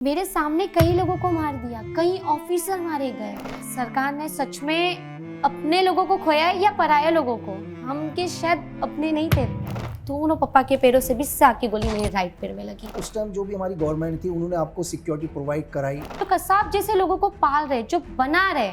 मेरे सामने कई लोगों को मार दिया, कई ऑफिसर मारे गए। सरकार ने सच में अपने लोगों को खोया है या पराये लोगों को? हम के शायद अपने नहीं थे। दोनों पप्पा के पैरों से भी साग की गोली मेरे राइट पैर में लगी। उस टाइम जो भी हमारी गवर्नमेंट थी उन्होंने आपको सिक्योरिटी प्रोवाइड कराई। तो कसाब जैसे लोगों को पाल रहे, जो बना रहे,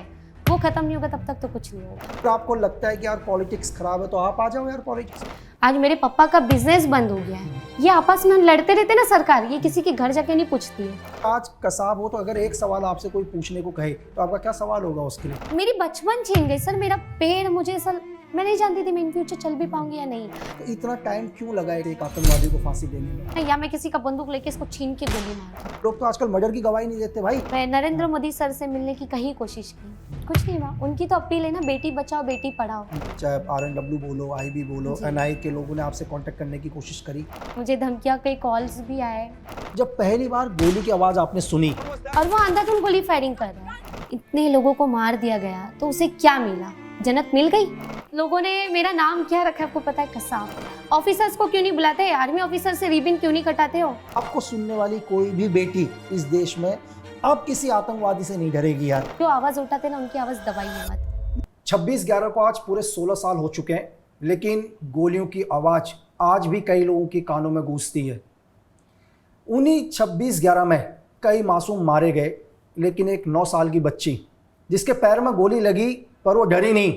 वो खत्म नहीं होगा तब तक तो कुछ नहीं होगा। तो आपको लगता है कि यार पॉलिटिक्स खराब है तो आप आ जाओ यार पॉलिटिक्स। आज मेरे पापा का बिजनेस बंद हो गया है। ये आपस में लड़ते रहते ना, सरकार ये किसी के घर जाके नहीं पूछती है। आज कसाब हो तो अगर एक सवाल आपसे कोई पूछने को कहे तो आपका क्या सवाल होगा उसके लिए? मेरी बचपन छीन गई सर, मेरा पेड़ मुझे ऐसा, मैं नहीं जानती थी मैं इन फ्यूचर चल भी पाऊंगी या नहीं। तो इतना टाइम क्यों लगा है एक आतंकवादी को फांसी देने में? या मैं किसी का बंदूक लेके इसको छीन के गोली मार दूं। लोग तो आजकल मर्डर की गवाही नहीं देते भाई। मैं नरेंद्र मोदी सर से मिलने की कहीं कोशिश की, कुछ नहीं हुआ। उनकी तो अपील है ना, बेटी बचाओ बेटी पढ़ाओ। चाहे RNW बोलो, IB बोलो, NI के लोगों ने आपसे कांटेक्ट करने की कोशिश करी। मुझे धमकियां, कई कॉल्स भी आए। जब पहली बार गोली की आवाज आपने सुनी और वो अंधाधुंध गोली फायरिंग कर रहा है, इतने लोगों को मार दिया गया तो उसे क्या मिला? जन्नत मिल गई? लोगों ने मेरा नाम क्या रखा है आपको पता है? कसाब। ऑफिसर्स को क्यों नहीं बुलाते? आर्मी ऑफिसर से रिबन क्यों नहीं कटाते हो? आपको सुनने वाली कोई भी बेटी इस देश में अब किसी आतंकवादी से नहीं डरेगी यार। जो आवाज उठाते ना, उनकी आवाज दबाइए मत। 26/11 को आज पूरे 16 साल हो चुके हैं, लेकिन गोलियों की आवाज आज भी कई लोगों के कानों में गूंजती है। उन्हीं 26/11 में कई मासूम मारे गए, लेकिन एक 9 साल की बच्ची जिसके पैर में गोली लगी पर वो डरी नहीं,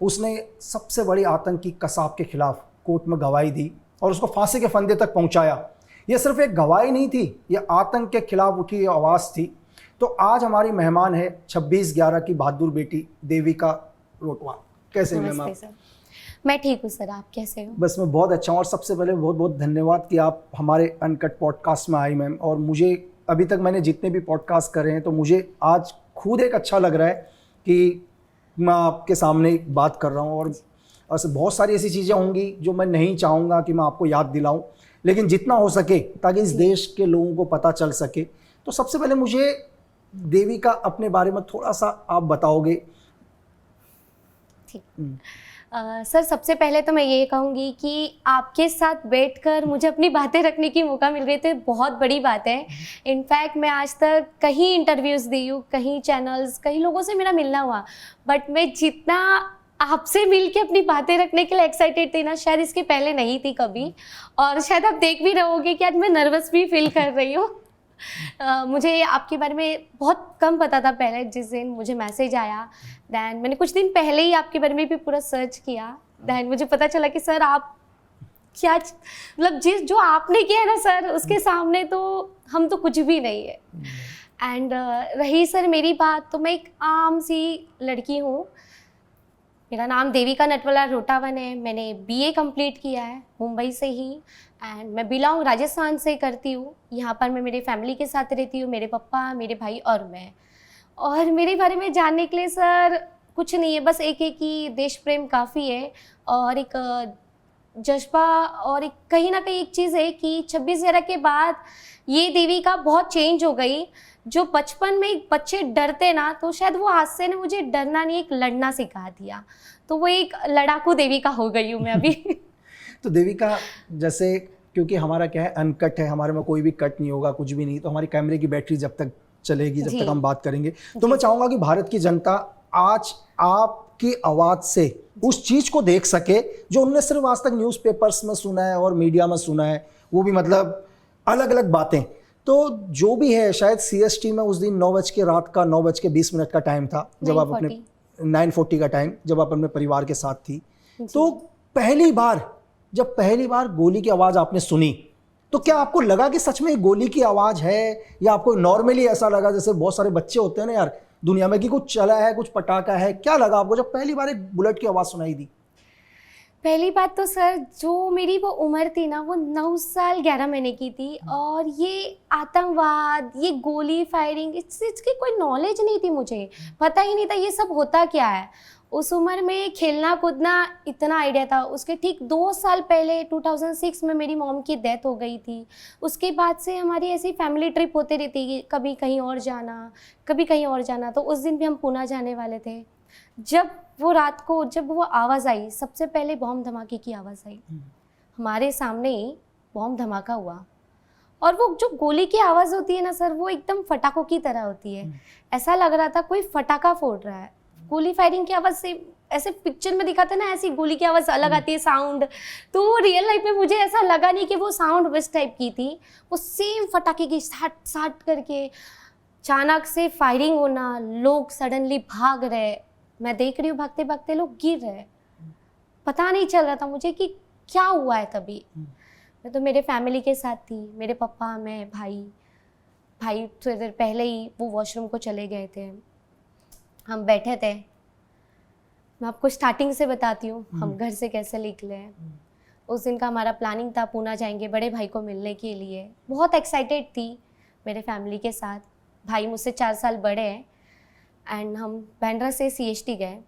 उसने सबसे बड़ी आतंकी कसाब के खिलाफ कोर्ट में गवाही दी और उसको फांसी के फंदे तक पहुंचाया। यह सिर्फ एक गवाही नहीं थी, यह आतंक के खिलाफ उठी आवाज़ थी। तो आज हमारी मेहमान है 26/11 की बहादुर बेटी देविका रोटवा। कैसे हैं मैम आप? सर मैं ठीक हूँ सर, आप कैसे हो? बस मैं बहुत अच्छा हूँ और सबसे पहले बहुत बहुत धन्यवाद कि आप हमारे अनकट पॉडकास्ट में आई मैम। और मुझे अभी तक मैंने जितने भी पॉडकास्ट करे हैं तो मुझे आज खुद एक अच्छा लग रहा है कि मैं आपके सामने बात कर रहा हूँ। और बहुत सारी ऐसी चीज़ें होंगी जो मैं नहीं चाहूँगा कि मैं आपको याद दिलाऊँ, लेकिन जितना हो सके ताकि इस देश के लोगों को पता चल सके। तो सबसे पहले मुझे देविका अपने बारे में थोड़ा सा आप बताओगे? ठीक। सर सबसे पहले तो मैं ये कहूँगी कि आपके साथ बैठकर मुझे अपनी बातें रखने की मौका मिल रही, तो बहुत बड़ी बात है। इनफैक्ट मैं आज तक कहीं इंटरव्यूज़ दी हूँ, कहीं चैनल्स, कई लोगों से मेरा मिलना हुआ, बट मैं जितना आपसे मिल के अपनी बातें रखने के लिए एक्साइटेड थी ना, शायद इसके पहले नहीं थी कभी। और शायद आप देख भी रहोगे कि आज मैं नर्वस भी फील कर रही हूँ। मुझे आपके बारे में बहुत कम पता था पहले। जिस दिन मुझे मैसेज आया, दैन मैंने कुछ दिन पहले ही आपके बारे में भी पूरा सर्च किया। दैन मुझे पता चला कि सर आप क्या, मतलब जिस जो आपने किया है ना सर, उसके सामने तो हम तो कुछ भी नहीं है। एंड रही सर मेरी बात, तो मैं एक आम सी लड़की हूँ। मेरा नाम देविका नटवला रोटावन है। मैंने BA कंप्लीट किया है मुंबई से ही, एंड मैं बिलोंग राजस्थान से करती हूँ। यहाँ पर मैं मेरे फैमिली के साथ रहती हूँ, मेरे पापा, मेरे भाई और मैं। और मेरे बारे में जानने के लिए सर कुछ नहीं है, बस एक ही देश प्रेम काफ़ी है और एक जज्बा, और एक कहीं ना कहीं एक चीज़ है कि 26/11 के बाद ये देविका बहुत चेंज हो गई। जो बचपन में एक बच्चे डरते ना, तो शायद वो हादसे ने मुझे डरना नहीं, एक लड़ना सिखा दिया। तो वो एक लड़ाकू देविका हो गई हूँ मैं अभी। तो देविका, जैसे क्योंकि हमारा क्या है, अनकट है, हमारे में कोई भी कट नहीं होगा, कुछ भी नहीं, तो हमारी कैमरे की बैटरी जब तक चलेगी, जब तक हम बात करेंगे, तो मैं चाहूँगा कि भारत की जनता आज आपकी आवाज़ से उस चीज़ को देख सके जो उन्होंने सिर्फ आज तक न्यूज़पेपर्स में सुना है और मीडिया में सुना है, वो भी मतलब अलग अलग बातें। तो जो भी है, शायद CST में उस दिन 9:20 का टाइम था, जब आप अपने 9:40 का टाइम, जब आप अपने परिवार के साथ थी। तो जब पहली बार गोली की आवाज़ आपने सुनी, तो क्या आपको लगा कि सच में गोली की आवाज़ है, या आपको नॉर्मली ऐसा लगा जैसे बहुत सारे बच्चे होते हैं ना यार दुनिया में, कि कुछ चला है, कुछ पटाखा है? क्या लगा आपको जब पहली बार एक बुलेट की आवाज़ सुनाई दी? पहली बात तो सर, जो मेरी वो उम्र थी ना, वो 9 साल 11 महीने की थी, और ये आतंकवाद, ये गोली फायरिंग, इसकी कोई नॉलेज नहीं थी, मुझे पता ही नहीं था ये सब होता क्या है। उस उम्र में खेलना कूदना इतना आइडिया था। उसके ठीक 2 साल पहले 2006 में मेरी मॉम की डेथ हो गई थी। उसके बाद से हमारी ऐसी फैमिली ट्रिप होती रहती है, कभी कहीं और जाना, कभी कहीं और जाना। तो उस दिन भी हम पूना जाने वाले थे। जब वो रात को, जब वो आवाज़ आई, सबसे पहले बॉम्ब धमाके की आवाज़ आई, हमारे सामने ही बॉम्ब धमाका हुआ। और वो जो गोली की आवाज़ होती है ना सर, वो एकदम फटाकों की तरह होती है। ऐसा लग रहा था कोई फटाका फोड़ रहा है। गोली फायरिंग की आवाज़ से ऐसे पिक्चर में दिखाते ना, ऐसी गोली की आवाज़ अलग आती है साउंड, तो वो रियल लाइफ में मुझे ऐसा लगा नहीं कि वो साउंड उस टाइप की थी। वो सेम फटाके की साट साट करके अचानक से फायरिंग होना, लोग सडनली भाग रहे, मैं देख रही हूँ भागते भागते लोग गिर रहे, पता नहीं चल रहा था मुझे कि क्या हुआ है तभी। मैं तो मेरे फैमिली के साथ थी, मेरे पापा, मैं, भाई थोड़ी देर पहले ही वो वॉशरूम को चले गए थे, हम बैठे थे। मैं आपको स्टार्टिंग से बताती हूँ हम घर से कैसे निकले। उस दिन का हमारा प्लानिंग था पूना जाएंगे बड़े भाई को मिलने के लिए। बहुत एक्साइटेड थी मेरे फैमिली के साथ। भाई मुझसे 4 साल बड़े हैं एंड हम बांद्रा से CST गए।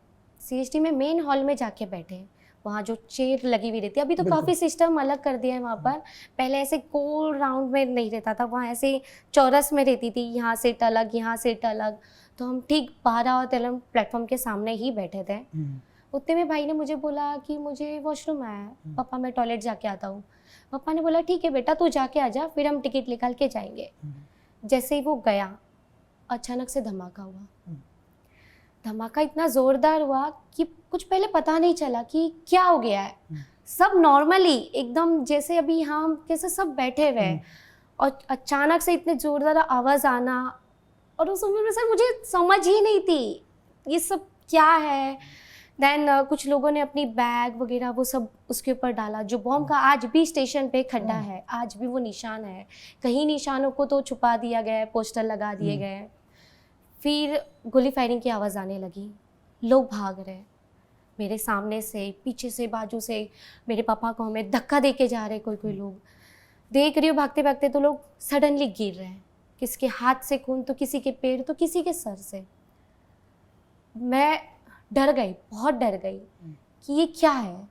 CST में मेन हॉल में जाके बैठे, वहाँ जो चेयर लगी हुई रहती है, अभी तो काफ़ी सिस्टम अलग कर दिया है वहाँ पर। पहले ऐसे गोल राउंड में नहीं रहता था, वहाँ ऐसे चौरस में रहती थी, यहाँ सीट अलग, यहाँ सीट अलग। तो हम ठीक 12 और 13 प्लेटफॉर्म के सामने ही बैठे थे। उतने में भाई ने मुझे बोला कि मुझे वॉशरूम आया है, पापा मैं टॉयलेट जाके आता हूँ। पापा ने बोला ठीक है बेटा तू जाके आ जा, फिर हम टिकट निकाल के जाएंगे। जैसे ही वो गया, अचानक से धमाका हुआ। धमाका इतना ज़ोरदार हुआ कि कुछ पहले पता नहीं चला कि क्या हो गया है। सब नॉर्मली एकदम जैसे अभी हम कैसे सब बैठे हुए हैं, और अचानक से इतने ज़ोरदार आवाज़ आना, और उस उम्र में सर मुझे समझ ही नहीं थी ये सब क्या है। देन कुछ लोगों ने अपनी बैग वगैरह वो सब उसके ऊपर डाला। जो बॉम्ब का आज भी स्टेशन पे खड्डा है, आज भी वो निशान है। कहीं निशानों को तो छुपा दिया गया है, पोस्टर लगा दिए गए हैं। फिर गोली फायरिंग की आवाज़ आने लगी, लोग भाग रहे, मेरे सामने से, पीछे से, बाजू से। मेरे पापा को हमें धक्का दे के जा रहे कोई लोग। देख रही हूँ भागते भागते तो लोग सडनली गिर रहे हैं, किसी के हाथ से खून, तो किसी के पैर, तो किसी के सर से। मैं डर गई, बहुत डर गई कि ये क्या है।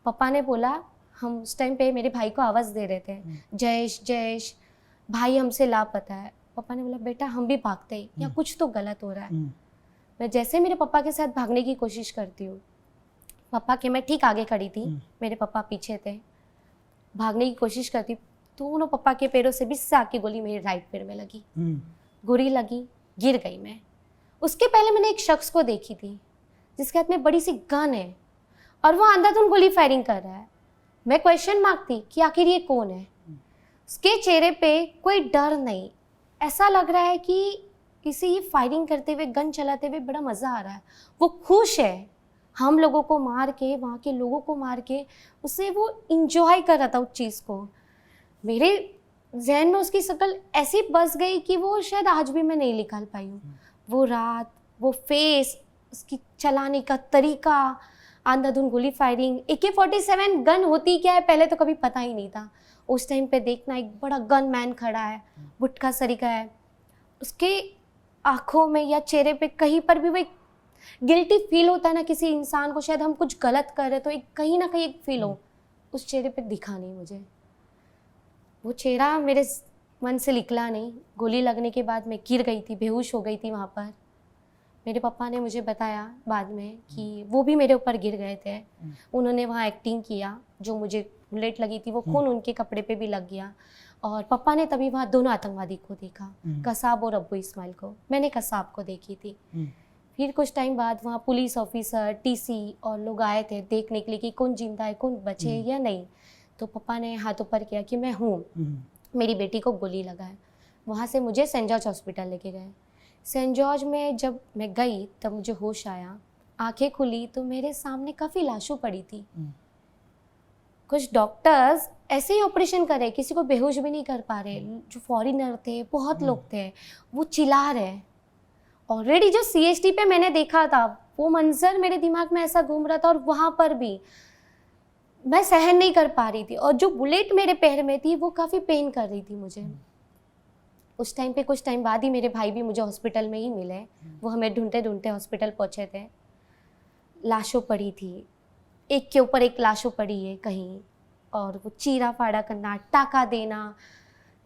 पापा ने बोला, हम उस टाइम पे मेरे भाई को आवाज़ दे रहे थे, जयेश जयेश भाई हमसे लापता है। पापा ने बोला बेटा हम भी भागते हैं, या कुछ तो गलत हो रहा है। मैं जैसे मेरे पापा के साथ भागने की कोशिश करती हूँ, पापा के मैं ठीक आगे खड़ी थी, मेरे पापा पीछे थे, भागने की कोशिश करती, दोनों पापा के पैरों से भी आके गोली मेरे राइट पैर में लगी। गोली लगी, गिर गई मैं। उसके पहले मैंने एक शख्स को देखी थी जिसके हाथ में बड़ी सी गन है और वो अंधाधुंध गोली फायरिंग कर रहा है। मैं क्वेश्चन मार्क थी कि आखिर ये कौन है। उसके चेहरे पे कोई डर नहीं, ऐसा लग रहा है कि किसी ये फायरिंग करते हुए, गन चलाते हुए बड़ा मज़ा आ रहा है। वो खुश है, हम लोगों को मार के, वहाँ के लोगों को मार के, उसे वो इंजॉय कर रहा था उस चीज़ को। मेरे जहन में उसकी शक्ल ऐसी बस गई कि वो शायद आज भी मैं नहीं निकाल पाई हूँ। वो रात, वो फेस, उसकी चलाने का तरीका, अंधाधुंध गोली फायरिंग। AK-47 गन होती क्या है पहले तो कभी पता ही नहीं था। उस टाइम पे देखना, एक बड़ा गन मैन खड़ा है, बुटका सरीका है, उसके आँखों में या चेहरे पे कहीं पर भी वो एक गिल्टी फील होता है ना किसी इंसान को, शायद हम कुछ गलत कर रहे तो एक कहीं ना कहीं एक फील हो, उस चेहरे पे दिखा नहीं मुझे। वो चेहरा मेरे मन से निकला नहीं। गोली लगने के बाद मैं गिर गई थी, बेहोश हो गई थी वहाँ पर। मेरे पापा ने मुझे बताया बाद में कि वो भी मेरे ऊपर गिर गए थे। उन्होंने वहाँ एक्टिंग किया, जो मुझे बुलेट लगी थी वो खून उनके कपड़े पे भी लग गया। और पापा ने तभी वहाँ दोनों आतंकवादी को देखा, कसाब और अब्बू इस्माइल को। मैंने कसाब को देखी थी। फिर कुछ टाइम बाद वहाँ पुलिस ऑफिसर, TC और लोग आए थे देखने के लिए कि कौन जिंदा है, कौन बचे या नहीं। तो पापा ने हाथ ऊपर किया कि मैं हूँ, मेरी बेटी को गोली लगा है। वहाँ से मुझे सेंट जॉर्ज हॉस्पिटल लेके गए। सेंट जॉर्ज में जब मैं गई तब मुझे होश आया, आंखें खुली तो मेरे सामने काफ़ी लाशें पड़ी थी। कुछ डॉक्टर्स ऐसे ही ऑपरेशन कर रहे, किसी को बेहोश भी नहीं कर पा रहे। जो फॉरेनर थे, बहुत लोग थे, वो चिल्ला रहे। ऑलरेडी जो CST पे मैंने देखा था वो मंजर मेरे दिमाग में ऐसा घूम रहा था, और वहाँ पर भी मैं सहन नहीं कर पा रही थी। और जो बुलेट मेरे पैर में थी वो काफ़ी पेन कर रही थी मुझे। उस टाइम पे कुछ टाइम बाद ही मेरे भाई भी मुझे हॉस्पिटल में ही मिले। वो हमें ढूंढते ढूंढते हॉस्पिटल पहुँचे थे। लाशों पड़ी थी, एक के ऊपर एक लाशों पड़ी है कहीं, और वो चीरा फाड़ा करना, टाका देना,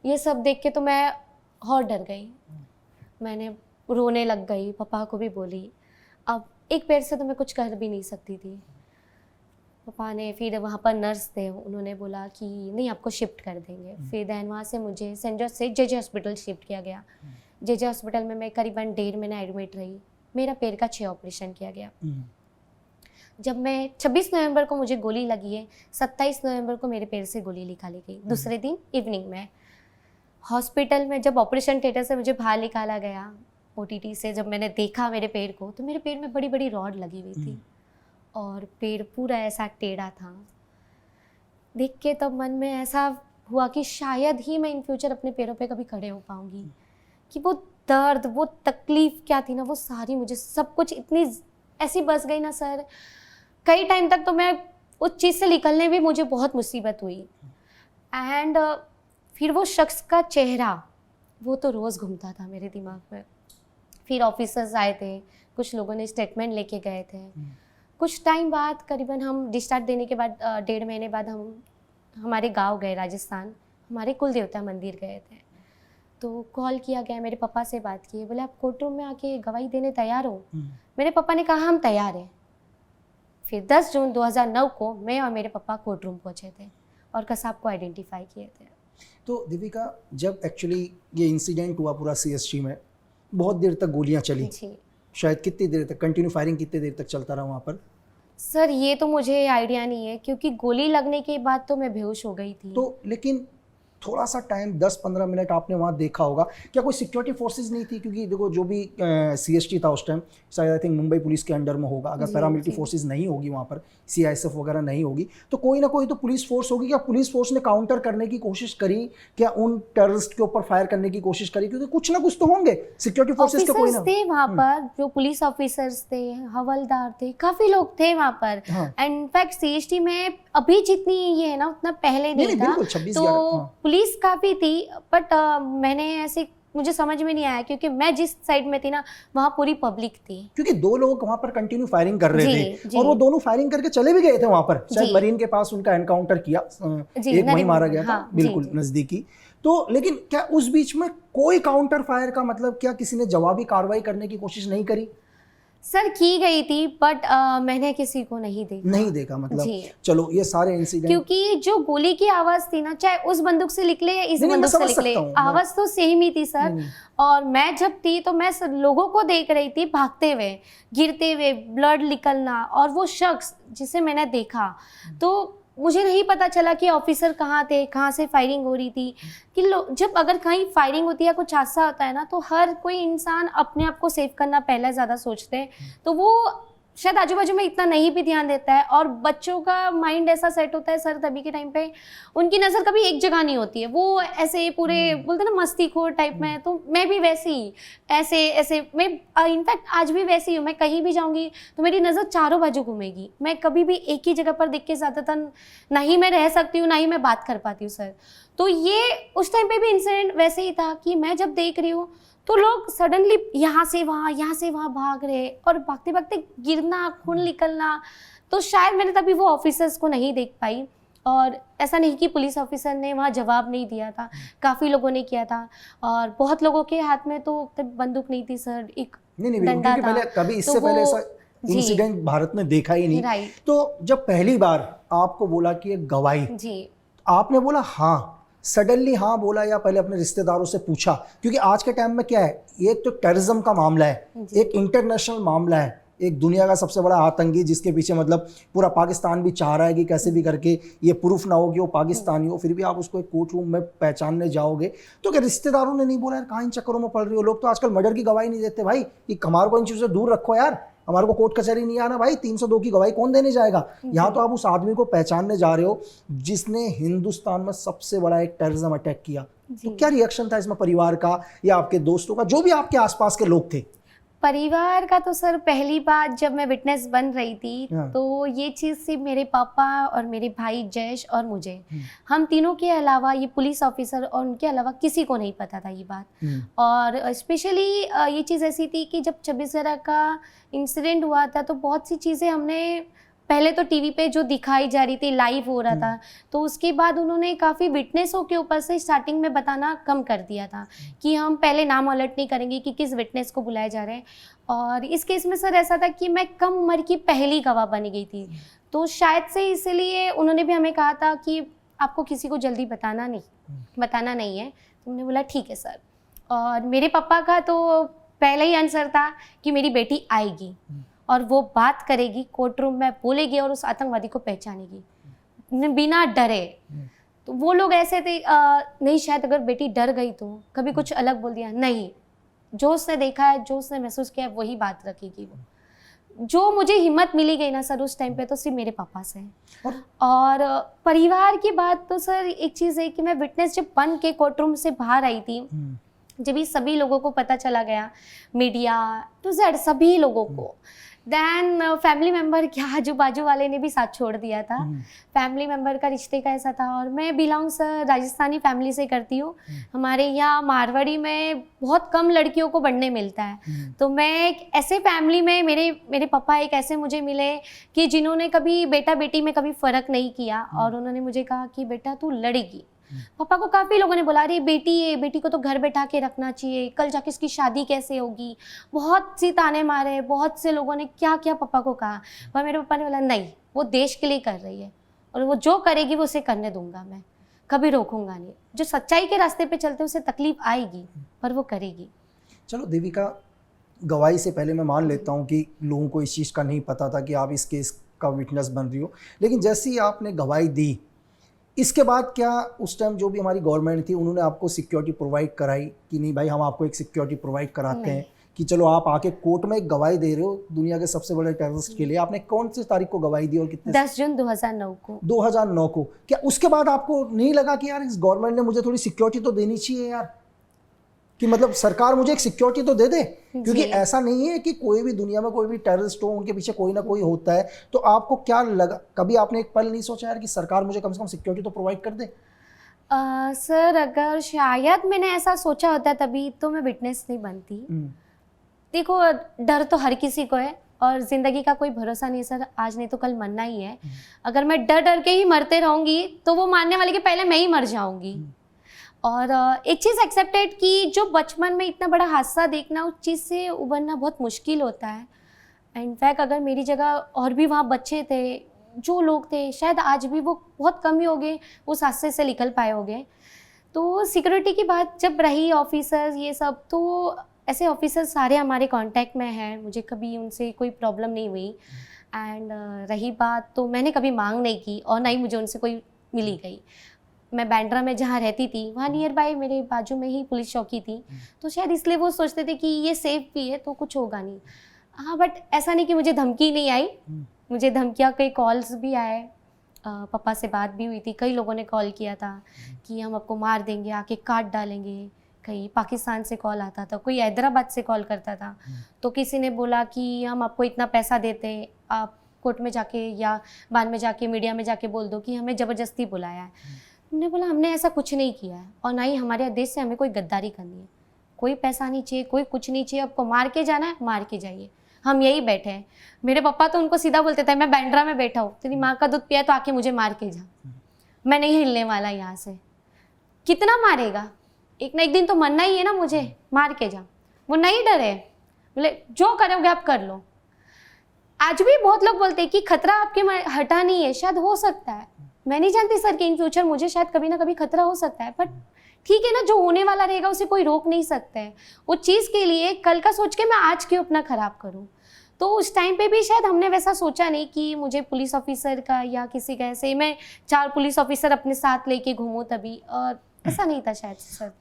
ये सब देख के तो मैं और डर गई। मैंने रोने लग गई, पापा को भी बोली। अब एक पैर से तो मैं कुछ कर भी नहीं सकती थी। पापा ने फिर वहाँ पर नर्स थे, उन्होंने बोला कि नहीं आपको शिफ्ट कर देंगे। फिर देन वहाँ से मुझे सेंट जॉर्ज से जेजे हॉस्पिटल शिफ्ट किया गया। जेजे हॉस्पिटल में मैं करीबन 1.5 महीना एडमिट रही। मेरा पैर का 6 ऑपरेशन किया गया। जब मैं 26 नवंबर को मुझे गोली लगी है, 27 नवंबर को मेरे पैर से गोली निकाली गई। दूसरे दिन इवनिंग में हॉस्पिटल में जब ऑपरेशन थिएटर से मुझे बाहर निकाला गया ओटीटी से, जब मैंने देखा मेरे पैर को, तो मेरे पैर में बड़ी बड़ी रॉड लगी हुई थी और पैर पूरा ऐसा टेढ़ा था। देख के तब मन में ऐसा हुआ कि शायद ही मैं इन फ्यूचर अपने पैरों पे कभी खड़े हो पाऊंगी। कि वो दर्द, वो तकलीफ क्या थी ना, वो सारी मुझे सब कुछ इतनी ऐसी बस गई ना सर। कई टाइम तक तो मैं उस चीज़ से निकलने भी मुझे बहुत मुसीबत हुई। एंड फिर वो शख्स का चेहरा वो तो रोज़ घूमता था मेरे दिमाग में। फिर ऑफिसर्स आए थे, कुछ लोगों ने स्टेटमेंट लेके गए थे। कुछ टाइम बाद, करीबन हम डिस्चार्ज देने के बाद 1.5 महीने बाद हम हमारे गांव गए, राजस्थान, हमारे कुल देवता मंदिर गए थे। तो कॉल किया गया, मेरे पापा से बात की, बोले आप कोर्ट रूम में आके गवाही देने तैयार हो? मेरे पापा ने कहा हम तैयार हैं। फिर 10 जून 2009 को मैं और मेरे पापा कोर्ट रूम पहुँचे थे और कसाब को आइडेंटिफाई किए थे। तो देविका, जब एक्चुअली ये इंसिडेंट हुआ पूरा सीएसजी में, बहुत देर तक गोलियां चली, शायद कितनी देर तक कंटिन्यू फायरिंग कितनी देर तक चलता रहा वहाँ पर? सर ये तो मुझे आइडिया नहीं है, क्योंकि गोली लगने के बाद तो मैं बेहोश हो गई थी। तो लेकिन थोड़ा सा टाइम 10-15 मिनट आपने वहाँ देखा होगा, क्या कोई सिक्योरिटी फोर्सेस नहीं थी? क्योंकि देखो जो भी सीएसटी था उस टाइम, शायद आई थिंक मुंबई पुलिस के अंडर में होगा। अगर पैरामिलिट्री फोर्सेस नहीं होगी वहाँ पर, सीआईएसएफ वगैरह नहीं होगी, तो कोई ना कोई तो पुलिस फोर्स होगी। क्या पुलिस फोर्स ने काउंटर करने की कोशिश करी? क्या उन टेररिस्ट के ऊपर फायर करने की कोशिश करी? क्योंकि कुछ ना कुछ तो होंगे सिक्योरिटी फोर्सेस के। कोई ना थे वहाँ पर, जो पुलिस ऑफिसर्स थे, हवलदार थे, काफी लोग थे वहाँ पर। एंड इनफैक्ट सीएसटी में अभी जितनी ये है ना, उतना पहले नहीं था। तो पुलिस काफी थी, बट मैंने ऐसे, मुझे समझ में नहीं आया, क्योंकि मैं जिस साइड में थी ना, वहाँ पूरी पब्लिक थी। क्योंकि 2 लोग वहाँ पर कंटिन्यू फायरिंग कर रहे थे और वो दोनों फायरिंग करके चले भी गए थे वहाँ पर। शायद मरीन के पास उनका एनकाउंटर किया, एक वहीं मारा गया था, बिल्कुल नजदीकी। तो लेकिन क्या उस बीच में कोई काउंटर फायर का मतलब, क्या किसी ने जवाबी कार्रवाई करने की कोशिश नहीं करी? सर की गई थी, बट मैंने किसी को नहीं देखा। मतलब चलो ये सारे इंसिडेंट, क्योंकि जो गोली की आवाज थी ना, चाहे उस बंदूक से निकले या इस बंदूक से निकले, आवाज तो सेम ही थी सर। और मैं जब थी तो मैं लोगों को देख रही थी भागते हुए, गिरते हुए, ब्लड निकलना। और वो शख्स जिसे मैंने देखा, तो मुझे नहीं पता चला कि ऑफिसर कहाँ थे, कहाँ से फायरिंग हो रही थी। कि जब अगर कहीं फायरिंग होती है, कुछ हादसा होता है ना, तो हर कोई इंसान अपने आप को सेव करना पहले ज़्यादा सोचते हैं। तो वो शायद आजू बाजू में इतना नहीं भी ध्यान देता है। और बच्चों का माइंड ऐसा सेट होता है सर, तभी के टाइम पे उनकी नज़र कभी एक जगह नहीं होती है, वो ऐसे पूरे बोलते ना मस्तीखोर टाइप में। तो मैं भी वैसी ही ऐसे मैं इनफैक्ट आज भी वैसी हूँ। मैं कहीं भी जाऊँगी तो मेरी नज़र चारों बाजू घूमेगी। मैं कभी भी एक ही जगह पर देख के ज़्यादातर ना ही मैं रह सकती हूँ, ना ही मैं बात कर पाती हूँ सर। तो ये उस टाइम पे भी इंसिडेंट वैसे ही था कि मैं जब देख रही हूँ तो लोग सडनली यहाँ से वहाँ भाग रहे, और भागते भागते गिरना, खून निकलना। तो शायद मैंने तभी वो ऑफिसर्स को नहीं देख पाई। और ऐसा नहीं कि पुलिस ऑफिसर ने वहाँ जवाब नहीं दिया था, काफ़ी लोगों ने किया था। और बहुत लोगों के हाथ में तो बंदूक नहीं थी सर, एक डंडा था। पहले कभी इससे पहले ऐसा इंसिडेंट भारत में देखा ही नहीं। तो जब पहली बार आपको बोला कि एक गवाही, आपने बोला हाँ, सडनली हाँ बोला, या पहले अपने रिश्तेदारों से पूछा? क्योंकि आज के टाइम में क्या है, एक तो टेररिज्म का मामला है, एक इंटरनेशनल मामला है, एक दुनिया का सबसे बड़ा आतंकी जिसके पीछे मतलब पूरा पाकिस्तान भी चाह रहा है कि कैसे भी करके ये प्रूफ ना हो कि वो पाकिस्तानी हो, फिर भी आप उसको एक कोर्ट रूम में पहचानने जाओगे। तो क्या रिश्तेदारों ने नहीं बोला यार कहाँ इन चक्करों में पड़ रही हो? लोग तो आजकल मर्डर की गवाही नहीं देते भाई, कि हमारे को इन चीज़ों से दूर रखो यार, हमारे को कोर्ट कचहरी नहीं आना भाई, 302 की गवाही कौन देने जाएगा? यहाँ तो आप उस आदमी को पहचानने जा रहे हो जिसने हिंदुस्तान में सबसे बड़ा एक टेररिज्म अटैक किया। तो क्या रिएक्शन था इसमें परिवार का या आपके दोस्तों का, जो भी आपके आसपास के लोग थे? परिवार का तो सर पहली बात जब मैं विटनेस बन रही थी तो ये चीज़ सिर्फ मेरे पापा और मेरे भाई जयेश और मुझे, हम तीनों के अलावा, ये पुलिस ऑफिसर और उनके अलावा किसी को नहीं पता था ये बात। और स्पेशली ये चीज़ ऐसी थी कि जब 26 का इंसिडेंट हुआ था तो बहुत सी चीज़ें हमने पहले तो टीवी पे जो दिखाई जा रही थी लाइव हो रहा था, तो उसके बाद उन्होंने काफ़ी विटनेसों के ऊपर से स्टार्टिंग में बताना कम कर दिया था कि हम पहले नाम अलर्ट नहीं करेंगे कि किस विटनेस को बुलाया जा रहा है। और इस केस में सर ऐसा था कि मैं कम उम्र की पहली गवाह बनी गई थी, तो शायद से इसलिए उन्होंने भी हमें कहा था कि आपको किसी को जल्दी बताना नहीं है। तो हमने बोला ठीक है सर। और मेरे पापा का तो पहले ही आंसर था कि मेरी बेटी आएगी और वो बात करेगी, कोर्ट रूम में बोलेगी और उस आतंकवादी को पहचानेगी बिना डरे। तो वो लोग ऐसे थे नहीं शायद अगर बेटी डर गई तो कभी कुछ अलग बोल दिया, नहीं, जो उसने देखा है, जो उसने महसूस किया है, वही बात रखेगी वो। जो मुझे हिम्मत मिली गई ना सर उस टाइम पे, तो सिर्फ मेरे पापा से। और परिवार की बात तो सर एक चीज़ है कि मैं विटनेस जब बन के कोर्ट रूम से बाहर आई थी, जब ये सभी लोगों को पता चला गया, मीडिया टू जेड सभी लोगों को, देन फैमिली मेम्बर क्या आजू बाजू वाले ने भी साथ छोड़ दिया था। फैमिली मेम्बर का रिश्ते का ऐसा था। और मैं बिलोंग्स राजस्थानी फैमिली से करती हूँ। हमारे यहाँ मारवाड़ी में बहुत कम लड़कियों को बढ़ने मिलता है। तो मैं एक ऐसे फैमिली में मेरे पापा एक ऐसे मुझे मिले कि जिन्होंने कभी बेटा बेटी में कभी फ़र्क नहीं किया, और उन्होंने मुझे कहा कि बेटा तू लड़ेगी। पापा को काफ़ी लोगों ने बोला अरे बेटी है, बेटी को तो घर बैठा के रखना चाहिए, कल जाके इसकी शादी कैसे होगी, बहुत सी ताने मारे, बहुत से लोगों ने क्या क्या पापा को कहा। पर मेरे पापा ने बोला नहीं, वो देश के लिए कर रही है और वो जो करेगी वो उसे करने दूंगा, मैं कभी रोकूंगा नहीं। जो सच्चाई के रास्ते पे चलते उसे तकलीफ आएगी पर वो करेगी। चलो देविका, गवाही से पहले मैं मान लेता हूँ कि लोगों को इस चीज़ का नहीं पता था कि आप इस केस का विटनेस बन रही हो, लेकिन जैसे ही आपने गवाही दी, इसके बाद क्या उस टाइम जो भी हमारी गवर्नमेंट थी उन्होंने आपको सिक्योरिटी प्रोवाइड कराई कि नहीं भाई हम आपको एक सिक्योरिटी प्रोवाइड कराते हैं कि चलो आप आके कोर्ट में एक गवाही दे रहे हो दुनिया के सबसे बड़े टेररिस्ट के लिए? आपने कौन सी तारीख को गवाही दी और कितने? 10 जून 2009 को। 2009 को। क्या उसके बाद आपको नहीं लगा कि यार इस गवर्नमेंट ने मुझे थोड़ी सिक्योरिटी तो देनी चाहिए यार, कि मतलब सरकार मुझे एक सिक्योरिटी तो दे दे? क्योंकि ऐसा नहीं है कि कोई भी दुनिया में कोई भी टेररिस्ट हो उनके पीछे कोई ना कोई होता है। तो आपको क्या लगा, कभी आपने एक पल नहीं सोचा यार कि सरकार मुझे कम से कम सिक्योरिटी तो प्रोवाइड कर दे? सर अगर शायद मैंने ऐसा सोचा होता तभी तो मैं विटनेस नहीं बनती। देखो डर तो हर किसी को है और ज़िंदगी का कोई भरोसा नहीं सर, आज नहीं तो कल मरना ही है। अगर मैं डर डर के ही मरते रहूँगी तो वो मारने वाले के पहले मैं ही मर जाऊँगी। और एक चीज़ एक्सेप्टेड कि जो बचपन में इतना बड़ा हादसा देखना, उस चीज़ से उबरना बहुत मुश्किल होता है। इनफैक्ट अगर मेरी जगह और भी वहाँ बच्चे थे, जो लोग थे, शायद आज भी वो बहुत कम ही हो गए उस हादसे से निकल पाए होंगे। तो सिक्योरिटी की बात जब रही, ऑफिसर्स ये सब, तो ऐसे ऑफिसर्स सारे हमारे कांटेक्ट में हैं, मुझे कभी उनसे कोई प्रॉब्लम नहीं हुई। एंड रही बात, तो मैंने कभी मांग नहीं की और ना ही मुझे उनसे कोई मिली गई। मैं बांद्रा में जहाँ रहती थी वहाँ नियर बाय मेरे बाजू में ही पुलिस चौकी थी, तो शायद इसलिए वो सोचते थे कि ये सेफ भी है तो कुछ होगा नहीं। हाँ, बट ऐसा नहीं कि मुझे धमकी नहीं आई, मुझे धमकियाँ, कई कॉल्स भी आए, पापा से बात भी हुई थी, कई लोगों ने कॉल किया था कि हम आपको मार देंगे, आके काट डालेंगे। कहीं पाकिस्तान से कॉल आता था, कोई हैदराबाद से कॉल करता था। तो किसी ने बोला कि हम आपको इतना पैसा देते हैं, आप कोर्ट में जाके या बाद में जाके मीडिया में जाके बोल दो कि हमें ज़बरदस्ती बुलाया है। हमने बोला हमने ऐसा कुछ नहीं किया है और ना ही हमारे देश से हमें कोई गद्दारी करनी है। कोई पैसा नहीं चाहिए, कोई कुछ नहीं चाहिए, आपको मार के जाना है मार के जाइए, हम यही बैठे हैं। मेरे पापा तो उनको सीधा बोलते थे मैं बांद्रा में बैठा हूँ, तेरी माँ का दूध पिया तो आके मुझे मार के जा, मैं नहीं हिलने वाला यहाँ से। कितना मारेगा, एक ना एक दिन तो मरना ही है ना मुझे, मार के जा। वो नहीं डरे, बोले जो करोगे आप कर लो। आज भी बहुत लोग बोलते हैं कि खतरा आपके हटा नहीं है, शायद हो सकता है, मैं नहीं जानती सर कि इन फ्यूचर मुझे शायद कभी ना कभी खतरा हो सकता है, बट ठीक है ना, जो होने वाला रहेगा उसे कोई रोक नहीं सकता है। वो चीज़ के लिए कल का सोच के मैं आज क्यों अपना ख़राब करूँ। तो उस टाइम पे भी शायद हमने वैसा सोचा नहीं कि मुझे पुलिस ऑफिसर का या किसी का, ऐसे मैं 4 पुलिस ऑफिसर अपने साथ लेके घूमूं तभी, और ऐसा नहीं था शायद सर।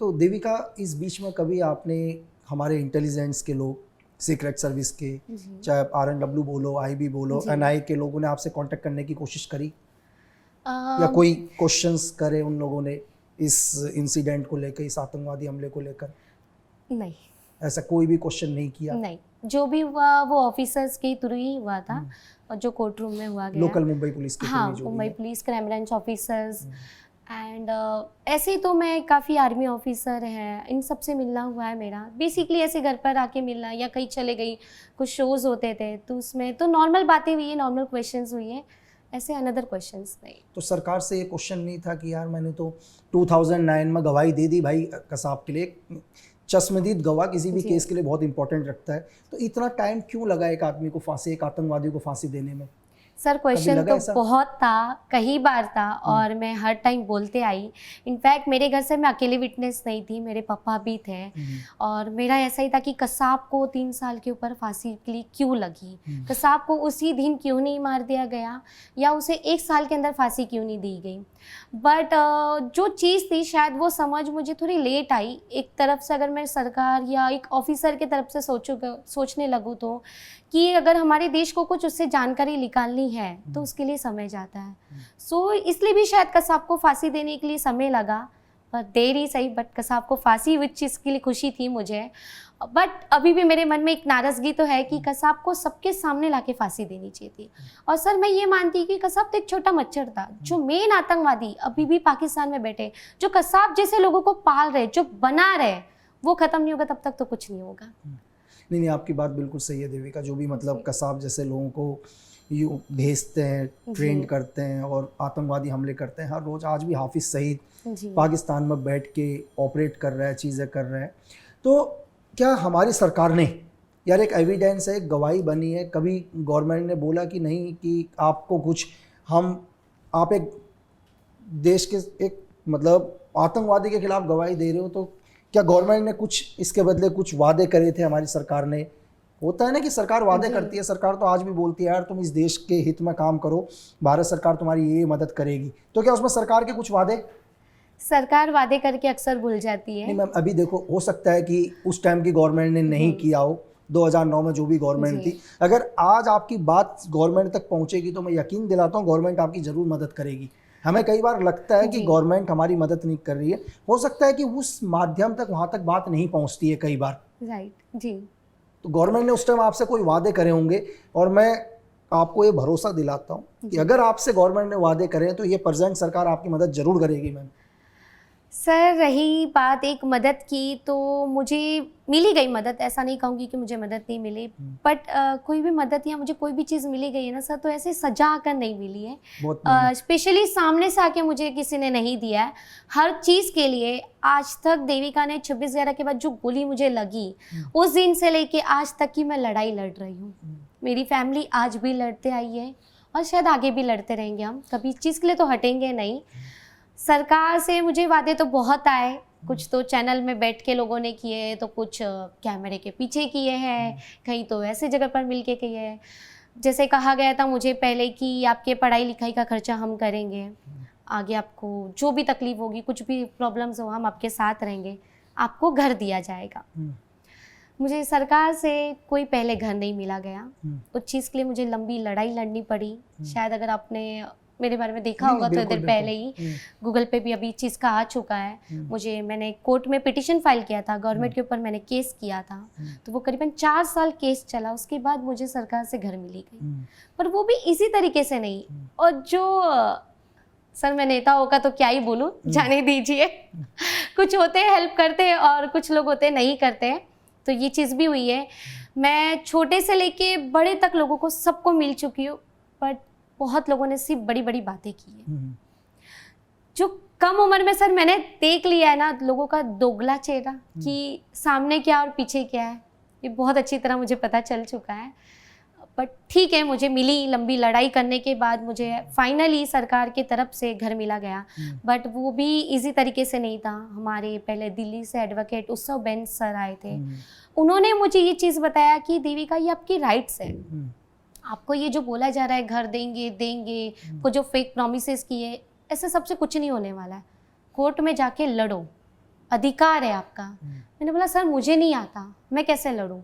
तो देविका, इस बीच में कभी आपने हमारे इंटेलिजेंस के लोग, सीक्रेट सर्विस के, चाहे RNW बोलो, IB बोलो, NI के लोगों ने आपसे कांटेक्ट करने की कोशिश करी या कोई क्वेश्चंस करे उन लोगों ने इस इंसिडेंट को लेकर, इस आतंकवादी हमले को लेकर? नहीं, ऐसा कोई भी क्वेश्चन नहीं किया? नहीं, जो भी हुआ वो ऑफिसर्स के थ्रू ही हुआ था और जो कोर्ट रूम में हुआ गया, लोकल मुंबई पुलिस के, हाँ, Mumbai police, crime branch officers and ऐसे तो मैं काफ़ी आर्मी ऑफिसर हैं, इन सब से मिलना हुआ है मेरा। बेसिकली ऐसे घर पर आके मिलना या कहीं चले गई, कुछ शोज़ होते थे तो उसमें तो नॉर्मल बातें हुई है, नॉर्मल क्वेश्चंस हुई है, ऐसे अनदर क्वेश्चंस नहीं। तो सरकार से ये क्वेश्चन नहीं था कि यार मैंने तो 2009 में गवाही दे दी भाई कसाब के लिए, चश्मदीद गवाह किसी भी जी। केस के लिए बहुत इंपॉर्टेंट रखता है, तो इतना टाइम क्यों लगा एक आदमी को फांसी, एक आतंकवादी को फांसी देने में? सर क्वेश्चन लगा तो ऐसा? बहुत था, कई बार था और मैं हर टाइम बोलते आई। इनफैक्ट मेरे घर से मैं अकेले विटनेस नहीं थी, मेरे पापा भी थे और मेरा ऐसा ही था कि कसाब को 3 साल के ऊपर फांसी के लिए क्यों लगी, कसाब को उसी दिन क्यों नहीं मार दिया गया या उसे 1 साल के अंदर फांसी क्यों नहीं दी गई। बट जो चीज़ थी शायद वो समझ मुझे थोड़ी लेट आई। एक तरफ से अगर मैं सरकार या एक ऑफिसर के तरफ से सोचने लगूँ तो कि अगर हमारे देश को कुछ उससे जानकारी निकालनी है तो उसके लिए समय जाता है। सो इसलिए भी शायद कसाब को फांसी देने के लिए समय लगा, पर देर ही सही, बट कसाब को फांसी हुई चीज़ के लिए खुशी थी मुझे। बट अभी भी मेरे मन में एक नाराज़गी तो है कि कसाब को सबके सामने लाके फांसी देनी चाहिए थी। और सर मैं ये मानती हूँ कि कसाब तो एक छोटा मच्छर था, जो मेन आतंकवादी अभी भी पाकिस्तान में बैठे, जो कसाब जैसे लोगों को पाल रहे, जो बना रहे, वो ख़त्म नहीं होगा तब तक तो कुछ नहीं होगा। नहीं, आपकी बात बिल्कुल सही है देविका, जो भी मतलब कसाब जैसे लोगों को यू भेजते हैं, ट्रेंड करते हैं और आतंकवादी हमले करते हैं हर रोज़। आज भी हाफिज़ सईद पाकिस्तान में बैठ के ऑपरेट कर रहा है, चीज़ें कर रहे हैं। तो क्या हमारी सरकार ने, यार एक एविडेंस है, एक गवाही बनी है, कभी गवर्नमेंट ने बोला कि नहीं कि आपको कुछ आप एक देश के एक मतलब आतंकवादी के खिलाफ गवाही दे रहे हो, तो क्या गवर्नमेंट ने कुछ इसके बदले कुछ वादे करे थे हमारी सरकार ने? होता है ना कि सरकार वादे करती है, सरकार तो आज भी बोलती है यार तुम इस देश के हित में काम करो, भारत सरकार तुम्हारी ये मदद करेगी, तो क्या उसमें सरकार के कुछ वादे? सरकार वादे करके अक्सर भूल जाती है। नहीं मैम, अभी देखो हो सकता है कि उस टाइम की गवर्नमेंट ने नहीं किया हो, 2009 में जो भी गवर्नमेंट थी, अगर आज आपकी बात गवर्नमेंट तक पहुंचेगी तो मैं यकीन दिलाता हूँ गवर्नमेंट आपकी ज़रूर मदद करेगी। हमें कई बार लगता है कि गवर्नमेंट हमारी मदद नहीं कर रही है, हो सकता है कि उस माध्यम तक वहाँ तक बात नहीं पहुँचती है कई बार। राइट जी। तो गवर्नमेंट ने उस टाइम आपसे कोई वादे करे होंगे और मैं आपको ये भरोसा दिलाता हूँ कि अगर आपसे गवर्नमेंट ने वादे करे तो ये प्रेजेंट सरकार आपकी मदद जरूर करेगी मैम। सर रही बात एक मदद की, तो मुझे मिली गई मदद, ऐसा नहीं कहूँगी कि मुझे मदद नहीं मिली, बट कोई भी मदद या मुझे कोई भी चीज़ मिली गई है ना सर, तो ऐसे सजा आकर नहीं मिली है। स्पेशली सामने से आके मुझे किसी ने नहीं दिया है। हर चीज़ के लिए आज तक देविका ने 26/11 के बाद जो गोली मुझे लगी, उस दिन से लेके आज तक की मैं लड़ाई लड़ रही हूँ। मेरी फैमिली आज भी लड़ते आई है और शायद आगे भी लड़ते रहेंगे। हम कभी इस चीज़ के लिए तो हटेंगे नहीं। सरकार से मुझे वादे तो बहुत आए, कुछ तो चैनल में बैठ के लोगों ने किए, तो कुछ कैमरे के पीछे किए हैं, कहीं तो ऐसे जगह पर मिल के किए हैं। जैसे कहा गया था मुझे पहले कि आपके पढ़ाई लिखाई का खर्चा हम करेंगे, आगे आपको जो भी तकलीफ होगी, कुछ भी प्रॉब्लम्स हो, हम आपके साथ रहेंगे, आपको घर दिया जाएगा। मुझे सरकार से कोई पहले घर नहीं मिला गया, उस चीज़ के लिए मुझे लंबी लड़ाई लड़नी पड़ी। शायद अगर आपने मेरे बारे में देखा होगा थोड़ी देर पहले ही गूगल पे भी अभी इस चीज़ का आ चुका है। मैंने कोर्ट में पिटीशन फाइल किया था, गवर्नमेंट के ऊपर मैंने केस किया था, तो वो करीबन 4 साल केस चला, उसके बाद मुझे सरकार से घर मिली गई, पर वो भी इसी तरीके से नहीं। और जो सर मैं नेता होगा तो क्या ही बोलूँ, जाने दीजिए। कुछ होते हैं हेल्प करते हैं और कुछ लोग होते हैं नहीं करते हैं, तो ये चीज़ भी हुई है। मैं छोटे से लेके बड़े तक लोगों को सबको मिल चुकी हूँ, बट बहुत लोगों ने सिर्फ बड़ी बड़ी बातें की है। जो कम उम्र में सर मैंने देख लिया है ना लोगों का दोगला चेहरा, कि सामने क्या और पीछे क्या है, ये बहुत अच्छी तरह मुझे पता चल चुका है। बट ठीक है, मुझे मिली, लंबी लड़ाई करने के बाद मुझे फाइनली सरकार की तरफ से घर मिला गया, बट वो भी इजी तरीके से नहीं था। हमारे पहले दिल्ली से एडवोकेट उत्सव बेंस सर आए थे, उन्होंने मुझे ये चीज़ बताया कि देविका ये आपकी राइट्स है, आपको ये जो बोला जा रहा है घर देंगे देंगे, को जो फेक प्रॉमिसेस किए, ऐसे सबसे कुछ नहीं होने वाला है, कोर्ट में जाके लड़ो, अधिकार है आपका। मैंने बोला सर मुझे नहीं आता, मैं कैसे लड़ूं,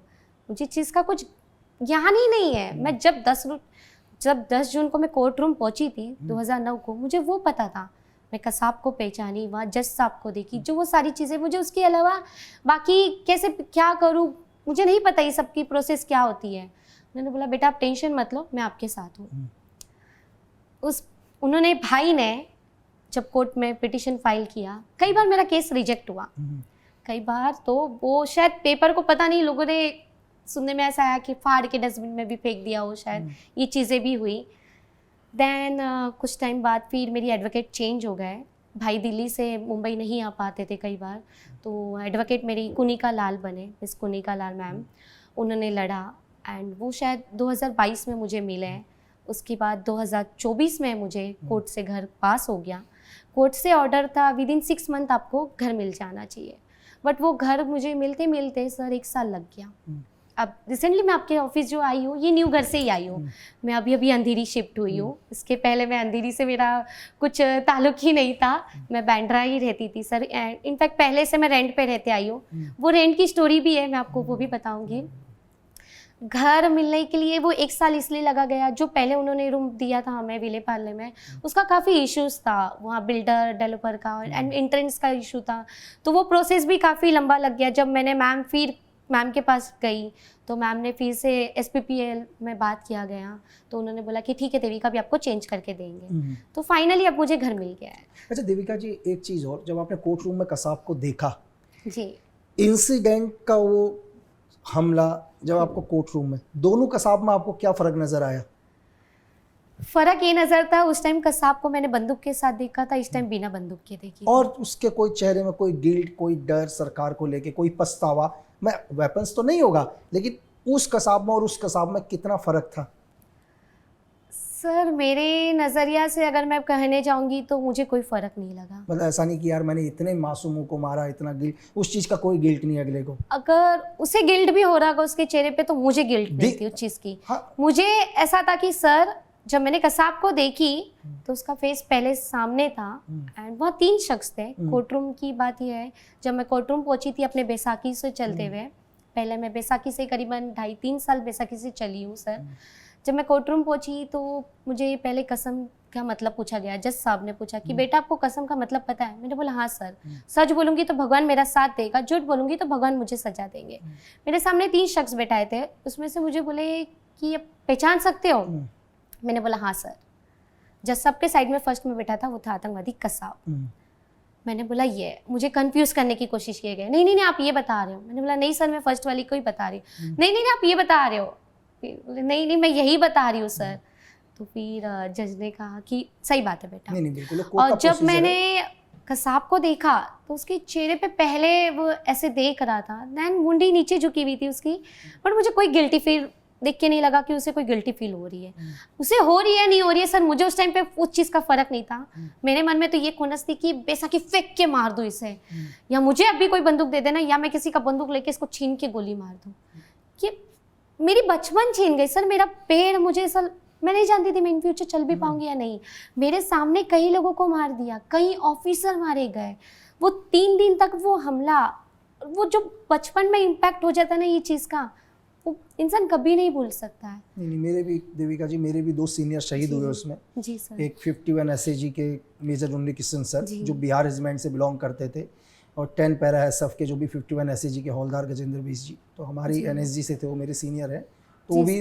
मुझे चीज़ का कुछ ज्ञान ही नहीं है। मैं जब 10 जून को मैं कोर्ट रूम पहुंची थी 2009 को, मुझे वो पता था, मैं कसाब को पहचानी, वहाँ जज साहब को देखी, जो वो सारी चीज़ें, मुझे उसके अलावा बाकी कैसे क्या करूँ मुझे नहीं पता, ये सब की प्रोसेस क्या होती है। मैंने बोला बेटा आप टेंशन मत लो, मैं आपके साथ हूँ। उन्होंने भाई ने जब कोर्ट में पिटिशन फाइल किया, कई बार मेरा केस रिजेक्ट हुआ, कई बार तो वो शायद पेपर को पता नहीं, लोगों ने सुनने में ऐसा आया कि फाड़ के डस्टबिन में भी फेंक दिया हो, शायद ये चीज़ें भी हुई। देन कुछ टाइम बाद फिर मेरी एडवोकेट चेंज हो गए, भाई दिल्ली से मुंबई नहीं आ पाते थे कई बार, तो एडवोकेट मेरी कुनिका लाल बने, मिस कुनिका लाल मैम, उन्होंने लड़ा एंड वो शायद 2022 में मुझे मिले। उसके बाद 2024 में मुझे कोर्ट से घर पास हो गया, कोर्ट से ऑर्डर था विद इन 6 मंथ आपको घर मिल जाना चाहिए, बट वो घर मुझे मिलते मिलते सर 1 साल लग गया। अब रिसेंटली मैं आपके ऑफिस जो आई हूँ, ये न्यू घर से ही आई हूँ, मैं अभी अंधेरी शिफ्ट हुई हूँ। इसके पहले मैं अंधेरी से मेरा कुछ ताल्लुक ही नहीं था, मैं बांद्रा ही रहती थी सर। इनफैक्ट पहले से मैं रेंट पे रहते आई हूँ, वो रेंट की स्टोरी भी है, मैं आपको वो भी बताऊँगी। घर मिलने के लिए वो 1 साल इसलिए लगा गया, जो पहले उन्होंने रूम दिया था हमें विले पार्ले में, उसका काफ़ी इश्यूज था वहाँ, बिल्डर डेवलपर का एंड एंट्रेंस का इशू था, तो वो प्रोसेस भी काफ़ी लंबा लग गया। जब मैंने मैम के पास गई तो मैम ने फिर से SPPL में बात किया गया, तो उन्होंने बोला कि ठीक है देविका, भी आपको चेंज करके देंगे, तो फाइनली अब मुझे घर मिल गया है। अच्छा देविका जी, एक चीज़ और, जब आपने कोर्ट रूम में कसाब को देखा जी, इंसिडेंट का वो हमला, जब आपको कोर्ट रूम में, दोनों कसाब में आपको क्या फ़र्क नज़र आया? फ़र्क ये नज़र था, उस टाइम कसाब को मैंने बंदूक के साथ देखा था, इस टाइम बिना बंदूक के देखी। और उसके कोई चेहरे में कोई गिल्ट, कोई डर सरकार को लेके, कोई पछतावा? मैं वेपन्स तो नहीं होगा, लेकिन उस कसाब में और उस कसाब में कितना फ़र्क था? सर मेरे नज़रिया से अगर मैं कहने जाऊंगी तो मुझे कोई फ़र्क नहीं लगा। मतलब ऐसा नहीं कि यार मैंने इतने मासूमों को मारा, इतना गिल्ट, उस चीज़ का कोई गिल्ट नहीं अगले को? अगर उसे गिल्ट भी हो रहा होगा उसके चेहरे पे, तो मुझे गिल्ट नहीं थी उस चीज़ की। हाँ। मुझे ऐसा था कि सर जब मैंने कसाब को देखी तो उसका फेस पहले सामने था एंड वहाँ 3 शख्स थे। कोर्ट रूम की बात यह है, जब मैं कोर्ट रूम पहुँची थी अपने बैसाखी से चलते हुए, पहले मैं बैसाखी से करीबन 2.5-3 साल बैसाखी से चली हूँ सर। जब मैं कोर्ट रूम पहुँची तो मुझे पहले कसम का मतलब पूछा गया, जज साहब ने पूछा कि बेटा आपको कसम का मतलब पता है? मैंने बोला हाँ सर। सच बोलूँगी तो भगवान मेरा साथ देगा, झूठ बोलूँगी तो भगवान मुझे सजा देंगे। मेरे सामने 3 शख्स बैठाए थे, उसमें से मुझे बोले कि आप पहचान सकते हो? मैंने बोला हाँ सर। जज साहब के साइड में फर्स्ट में बैठा था, वो था आतंकवादी कसाब। मैंने बोला ये, मुझे कंफ्यूज करने की कोशिश किए गए, नहीं आप ये बता रहे हो। मैंने बोला नहीं सर, मैं फर्स्ट वाली को ही बता रही हूँ। नहीं आप ये बता रहे हो। नहीं मैं यही बता रही हूँ सर। तो फिर जज ने कहा कि सही बात है बेटा। नहीं बिल्कुल। और जब मैंने कसाब को देखा तो उसके चेहरे पे पहले वो ऐसे देख रहा था, देन मुंडी नीचे झुकी हुई थी उसकी, बट मुझे कोई गिल्टी फील देख के नहीं लगा कि उसे कोई गिल्टी फील हो रही है। उसे हो रही है नहीं हो रही है सर, मुझे उस टाइम पे उस चीज़ का फ़र्क नहीं था। मेरे मन में तो ये खुनस थी कि बैसाखी फेंक के मार दूँ इसे, या मुझे अभी कोई बंदूक दे देना, या मैं किसी का बंदूक लेके इसको छीन के गोली मार दूँ। ये मेरी बचपन छीन गई सर, मेरा पेड़, मुझे सर मैं नहीं जानती थी मैं इन फ्यूचर चल भी पाऊंगी या नहीं। मेरे सामने कई लोगों को मार दिया, कई ऑफिसर मारे गए। वो 3 दिन तक वो हमला, वो जो बचपन में इम्पैक्ट हो जाता है ना ये चीज़ का, वो इंसान कभी नहीं भूल सकता है। नहीं मेरे भी देविका जी, मेरे भी 2 सीनियर शहीद हुए उसमें। जी सर। एक 51 SAG के मेजर उन्नी किशन सर, जो बिहार रेजिमेंट से बिलोंग करते थे, और 10 पैरा SF के जो भी 51 SAG के हौलदार गजेंद्र बीस जी, तो हमारी NSG से थे, वो मेरे सीनियर हैं। तो वो भी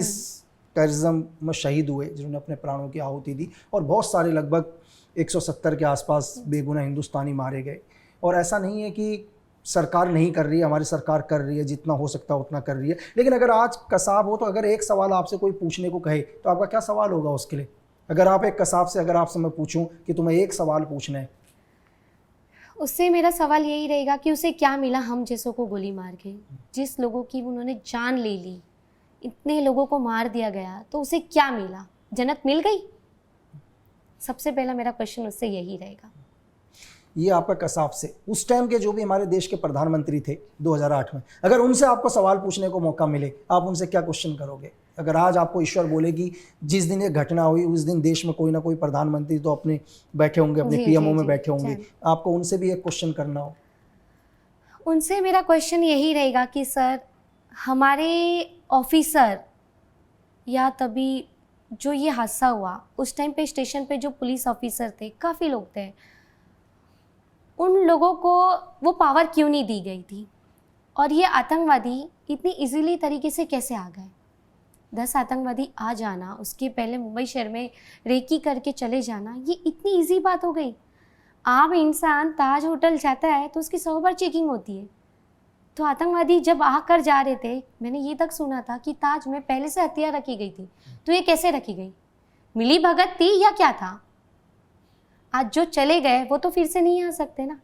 टेररिज्म में शहीद हुए, जिन्होंने अपने प्राणों की आहुति दी। और बहुत सारे, लगभग 170 के आसपास बेगुनाह हिंदुस्तानी मारे गए। और ऐसा नहीं है कि सरकार नहीं कर रही है, हमारी सरकार कर रही है, जितना हो सकता है उतना कर रही है। लेकिन अगर आज कसाब हो, तो अगर एक सवाल आपसे कोई पूछने को कहे तो आपका क्या सवाल होगा उसके लिए? अगर आप एक कसाब से, अगर आपसे मैं पूछूं कि तुम्हें एक सवाल पूछना है, उससे मेरा सवाल यही रहेगा कि उसे क्या मिला हम जैसों को गोली मार के? जिस लोगों की उन्होंने जान ले ली, इतने लोगों को मार दिया गया, तो उसे क्या मिला? जन्नत मिल गई? सबसे पहला मेरा क्वेश्चन उससे यही रहेगा। ये आपका कसाब से। उस टाइम के जो भी हमारे देश के प्रधानमंत्री थे 2008 में, अगर उनसे आपको सवाल पूछने को मौका मिले, आप उनसे क्या क्वेश्चन करोगे? अगर आज आपको ईश्वर बोले कि जिस दिन ये घटना हुई उस दिन देश में कोई ना कोई प्रधानमंत्री तो अपने बैठे होंगे, अपने PMO में बैठे होंगे, आपको उनसे भी एक क्वेश्चन करना हो? उनसे मेरा क्वेश्चन यही रहेगा कि सर, हमारे ऑफिसर, या तभी जो ये हादसा हुआ उस टाइम पे स्टेशन पे जो पुलिस ऑफिसर थे, काफ़ी लोग थे, उन लोगों को वो पावर क्यों नहीं दी गई थी? और ये आतंकवादी इतनी इजीली तरीके से कैसे आ गए? 10 आतंकवादी आ जाना, उसके पहले मुंबई शहर में रेकी करके चले जाना, ये इतनी इजी बात हो गई? आम इंसान ताज होटल जाता है तो उसकी 100 बार चेकिंग होती है। तो आतंकवादी जब आकर जा रहे थे, मैंने ये तक सुना था कि ताज में पहले से हथियार रखी गई थी। तो ये कैसे रखी गई? मिली भगत थी या क्या था? आज जो चले गए वो तो फिर से नहीं आ सकते ना।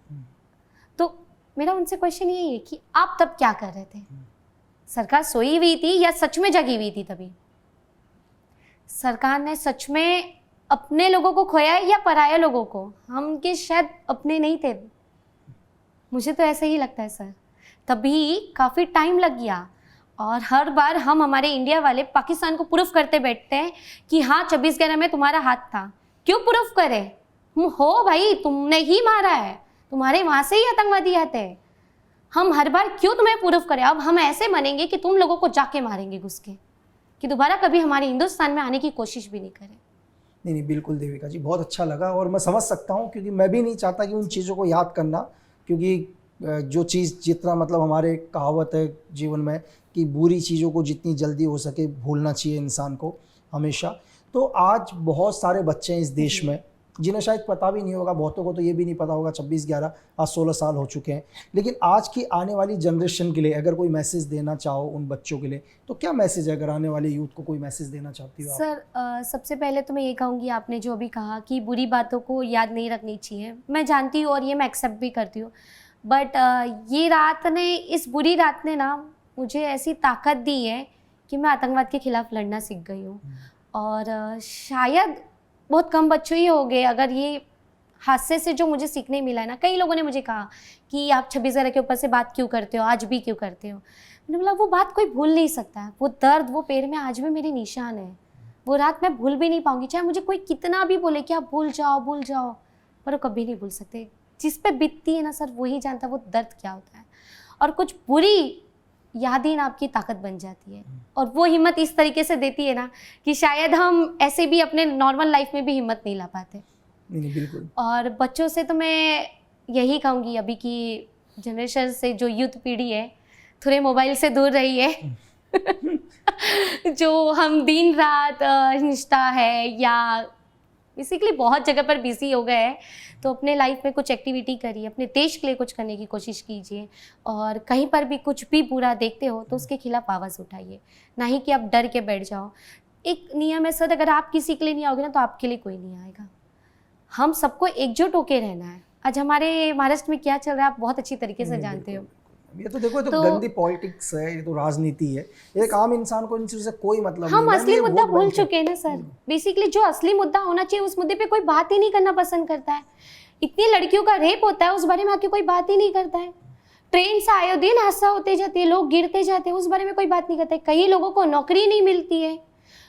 तो मेरा उनसे क्वेश्चन यही है कि आप तब क्या कर रहे थे? सरकार सोई हुई थी या सच में जगी हुई थी? तभी सरकार ने सच में अपने लोगों को खोया है या पराये लोगों को? हम के शायद अपने नहीं थे, मुझे तो ऐसा ही लगता है सर। तभी काफ़ी टाइम लग गया और हर बार हम हमारे इंडिया वाले पाकिस्तान को प्रूफ करते बैठते हैं कि हाँ 26/11 में तुम्हारा हाथ था। क्यों प्रूफ करें? हो भाई, तुमने ही मारा है, तुम्हारे वहाँ से ही आतंकवादी आते हैं। हम हर बार क्यों तुम्हें प्रूफ करें? अब हम ऐसे मानेंगे कि तुम लोगों को जाके मारेंगे घुस के, कि दोबारा कभी हमारे हिंदुस्तान में आने की कोशिश भी नहीं करें। नहीं, बिल्कुल देविका जी, बहुत अच्छा लगा और मैं समझ सकता हूँ, क्योंकि मैं भी नहीं चाहता कि उन चीज़ों को याद करना, क्योंकि जो चीज़ जितना मतलब हमारे कहावत है जीवन में कि बुरी चीज़ों को जितनी जल्दी हो सके भूलना चाहिए इंसान को हमेशा। तो आज बहुत सारे बच्चे हैं इस देश में जिन्हें शायद पता भी नहीं होगा, बहुतों को तो ये भी नहीं पता होगा 26/11 आज 16 साल हो चुके हैं। लेकिन आज की आने वाली जनरेशन के लिए अगर कोई मैसेज देना चाहो उन बच्चों के लिए, तो क्या मैसेज है? अगर आने वाले यूथ को कोई मैसेज देना चाहती हो आप? सर सबसे पहले तो मैं ये कहूँगी, आपने जो अभी कहा कि बुरी बातों को याद नहीं रखनी चाहिए, मैं जानती हूँ और ये मैं एक्सेप्ट भी करती हूँ। बट ये रात ने, इस बुरी रात ने ना मुझे ऐसी ताकत दी है कि मैं आतंकवाद के खिलाफ लड़ना सीख गई हूँ। और शायद बहुत कम बच्चों ही हो गए अगर ये हादसे से जो मुझे सीखने मिला है ना। कई लोगों ने मुझे कहा कि आप 26/11 के ऊपर से बात क्यों करते हो, आज भी क्यों करते हो? मैंने बोला वो बात कोई भूल नहीं सकता, वो दर्द, वो पैर में आज भी मेरे निशान है, वो रात मैं भूल भी नहीं पाऊंगी। चाहे मुझे कोई कितना भी बोले कि आप भूल जाओ, पर वो कभी नहीं भूल सकते। जिस पे बीतती है ना सर, वही जानता वो दर्द क्या होता है। और कुछ बुरी यादें ना आपकी ताकत बन जाती है, और वो हिम्मत इस तरीके से देती है ना कि शायद हम ऐसे भी अपने नॉर्मल लाइफ में भी हिम्मत नहीं ला पाते। नहीं, बिल्कुल। और बच्चों से तो मैं यही कहूँगी, अभी की जनरेशन से जो यूथ पीढ़ी है, थोड़े मोबाइल से दूर रहिए। जो हम दिन रात इंस्टा है या बेसिकली बहुत जगह पर बिजी हो गए हैं, तो अपने लाइफ में कुछ एक्टिविटी करिए, अपने देश के लिए कुछ करने की कोशिश कीजिए। और कहीं पर भी कुछ भी बुरा देखते हो तो उसके खिलाफ आवाज़ उठाइए, ना ही कि आप डर के बैठ जाओ। एक नियम है सर, अगर आप किसी के लिए नहीं आओगे ना तो आपके लिए कोई नहीं आएगा। हम सबको एकजुट होके रहना है। आज हमारे महाराष्ट्र में क्या चल रहा है आप बहुत अच्छी तरीके से जानते हो। ये तो देखो, ये तो गंदी पॉलिटिक्स है, ये तो राजनीति है। एक आम इंसान को इन चीजों से कोई मतलब नहीं। हम असली मुद्दा भूल चुके हैं ना सर। बेसिकली जो असली मुद्दा होना चाहिए उस मुद्दे पे कोई बात ही नहीं करना पसंद करता है। इतनी लड़कियों का रेप होता है, उस बारे में आके कोई बात ही नहीं करता है। ट्रेन से आए दिन हादसा होते जाते हैं, लोग गिरते जाते हैं, उस बारे में कोई बात नहीं करता है। कई लोगों को नौकरी नहीं मिलती है,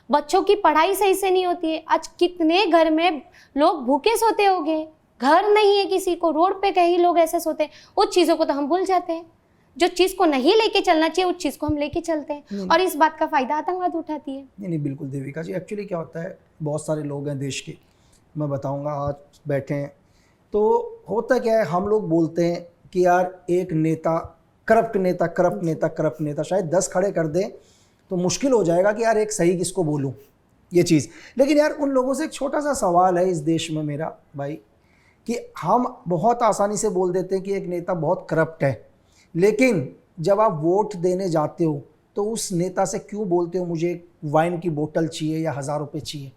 बच्चों की पढ़ाई सही से नहीं होती है। आज कितने घर में लोग भूखे सोते होंगे, घर नहीं है किसी को, रोड पे कई लोग ऐसे सोते हैं। उस चीज़ों को तो हम भूल जाते हैं। जो चीज़ को नहीं लेके चलना चाहिए उस चीज़ को हम लेके चलते हैं, और इस बात का फ़ायदा आतंकवाद उठाती है। नहीं, बिल्कुल देविका जी। एक्चुअली क्या होता है, बहुत सारे लोग हैं देश के, मैं बताऊंगा, आज बैठे हैं तो होता क्या है, हम लोग बोलते हैं कि यार एक नेता करप्ट नेता, शायद 10 खड़े कर दें तो मुश्किल हो जाएगा कि यार एक सही किसको बोलूं ये चीज़। लेकिन यार उन लोगों से एक छोटा सा सवाल है इस देश में मेरा भाई, कि हम बहुत आसानी से बोल देते हैं कि एक नेता बहुत करप्ट है, लेकिन जब आप वोट देने जाते हो तो उस नेता से क्यों बोलते हो मुझे एक वाइन की बोतल चाहिए या 1000 रुपये चाहिए?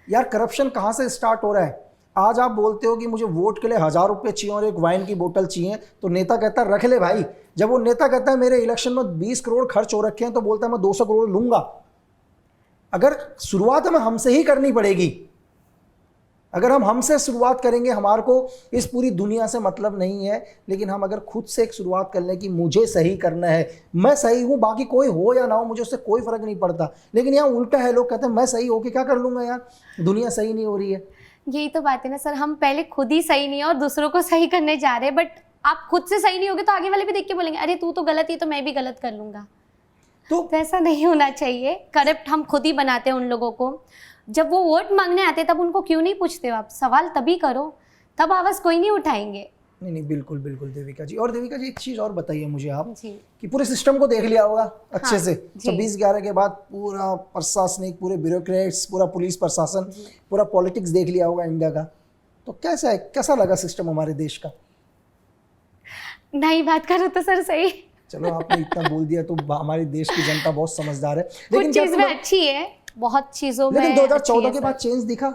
यार करप्शन कहाँ से स्टार्ट हो रहा है? आज आप बोलते हो कि मुझे वोट के लिए 1000 रुपये चाहिए और एक वाइन की बोतल चाहिए, तो नेता कहता है रख ले भाई। जब वो नेता कहता है मेरे इलेक्शन में 20 करोड़ खर्च हो रखे हैं, तो बोलता है मैं 200 करोड़ लूंगा। अगर शुरुआत हमें हमसे ही करनी पड़ेगी, अगर हम हमसे शुरुआत करेंगे, हमारे को इस पूरी दुनिया से मतलब नहीं है, लेकिन हम अगर खुद से एक शुरुआत कर लें कि मुझे सही करना है, मैं सही हूँ, बाकी कोई हो या ना हो मुझे उससे कोई फर्क नहीं पड़ता। लेकिन यहाँ उल्टा है, लोग कहते हैं मैं सही होके क्या कर लूँगा यार, दुनिया सही नहीं हो रही है। यही तो बात है ना सर, हम पहले खुद ही सही नहीं है और दूसरों को सही करने जा रहे हैं। बट आप खुद से सही नहीं होगे तो आगे वाले भी देख के बोलेंगे अरे तू तो गलत ही, तो मैं भी गलत कर लूँगा। तो ऐसा नहीं होना चाहिए। करप्ट हम खुद ही बनाते हैं उन लोगों को। जब वो वोट मांगने आते तब उनको क्यों नहीं पूछते हो आप? सवाल तभी करो, तब आवाज़ कोई नहीं उठाएंगे। नहीं, बिल्कुल देविका जी। और देविका जी एक चीज़ और बताइए मुझे आप जी। कि पूरे सिस्टम को देख लिया होगा अच्छे हाँ, से। 26/11 के बाद पूरा प्रशासनिक, पूरे ब्यूरोक्रेट्स, पूरा पुलिस प्रशासन, पूरा पॉलिटिक्स देख लिया होगा इंडिया का। तो कैसा है, कैसा लगा सिस्टम हमारे देश का? नहीं बात करो तो सर सही, चलो आपने इतना बोल दिया तो हमारे देश की जनता बहुत समझदार है। कुछ लेकिन क्या चीज में अच्छी है, बहुत चीजों में लेकिन अच्छी 2014 है के सर। बाद चेंज दिखा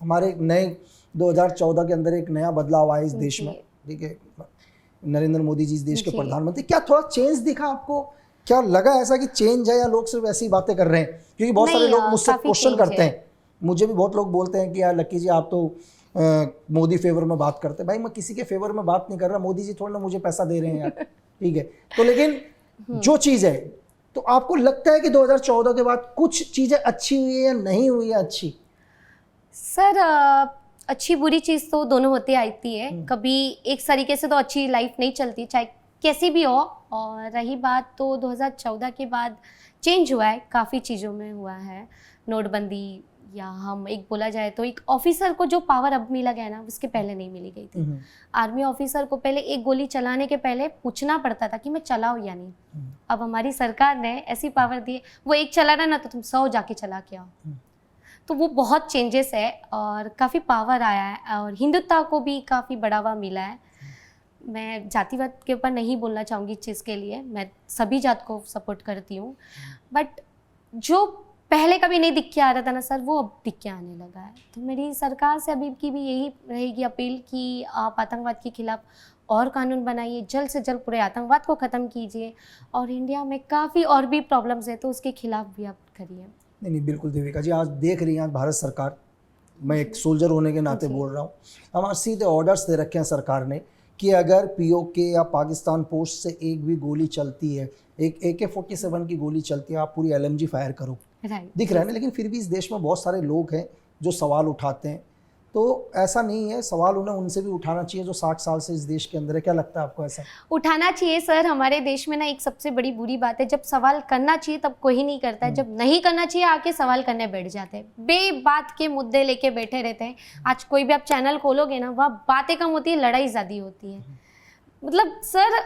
हमारे नए 2014 के अंदर एक नया बदलाव आया इस देश में, ठीक है, नरेंद्र मोदी जी इस देश के जी। प्रधानमंत्री, क्या थोड़ा चेंज दिखा आपको? क्या लगा ऐसा कि चेंज है या लोग सिर्फ ऐसी बातें कर रहे हैं? क्योंकि बहुत सारे नहीं, लोग मुझसे काफी क्वेश्चन change करते है। हैं, मुझे भी बहुत लोग बोलते हैं कि यार लक्की जी आप तो मोदी फेवर में बात करते हैं। भाई मैं किसी के फेवर में बात नहीं कर रहा, मोदी जी थोड़ा ना मुझे पैसा दे रहे हैं यार, ठीक है। तो लेकिन जो चीज़ है, तो आपको लगता है कि 2014 के बाद कुछ चीज़ें अच्छी हुई है या नहीं हुई है अच्छी? सर अच्छी बुरी चीज़ तो दोनों होती आती है, कभी एक तरीके से तो अच्छी लाइफ नहीं चलती चाहे कैसी भी हो। और रही बात तो 2014 के बाद चेंज हुआ है, काफ़ी चीज़ों में हुआ है, नोटबंदी, या हम एक बोला जाए तो एक ऑफिसर को जो पावर अब मिला गया ना, उसके पहले नहीं मिली गई थी। आर्मी ऑफिसर को पहले एक गोली चलाने के पहले पूछना पड़ता था कि मैं चलाऊं या नहीं। अब हमारी सरकार ने ऐसी पावर दी है, वो एक चला रहा ना तो तुम 100 जाके चला के आओ। तो वो बहुत चेंजेस है और काफ़ी पावर आया है और हिंदुत्व को भी काफ़ी बढ़ावा मिला है। मैं जातिवाद के ऊपर नहीं बोलना चाहूँगी इस चीज़ के लिए, मैं सभी जात को सपोर्ट करती हूँ, बट जो पहले कभी नहीं दिख के आ रहा था ना सर, वो अब दिख के आने लगा है। तो मेरी सरकार से अभी की भी यही रहेगी अपील कि आप आतंकवाद के खिलाफ और कानून बनाइए, जल्द से जल्द पूरे आतंकवाद को ख़त्म कीजिए, और इंडिया में काफ़ी और भी प्रॉब्लम्स है तो उसके खिलाफ भी आप करिए। नहीं, बिल्कुल देविका जी, आज देख रही हैं आज भारत सरकार, मैं एक सोल्जर होने के नाते बोल रहा हूँ, हमारे सीधे ऑर्डर्स दे रखे हैं सरकार ने कि अगर पीओके या पाकिस्तान पोस्ट से एक भी गोली चलती है, एक AK-47 की गोली चलती है, आप पूरी LMG फायर करो। राइट, दिख रहा है ना, लेकिन फिर भी इस देश में बहुत सारे लोग हैं जो सवाल उठाते हैं। तो ऐसा नहीं है, सवाल उन्हें उनसे भी उठाना चाहिए जो 60 साल से इस देश के अंदर है। क्या लगता है आपको ऐसा? उठाना चाहिए सर। हमारे देश में ना एक सबसे बड़ी बुरी बात है, जब सवाल करना चाहिए तब कोई नहीं करता है, जब नहीं करना चाहिए आके सवाल करने बैठ जाते हैं, बेबात के मुद्दे लेके बैठे रहते हैं। आज कोई भी आप चैनल खोलोगे ना, वहाँ बातें कम होती है, लड़ाई ज़्यादा होती है। मतलब सर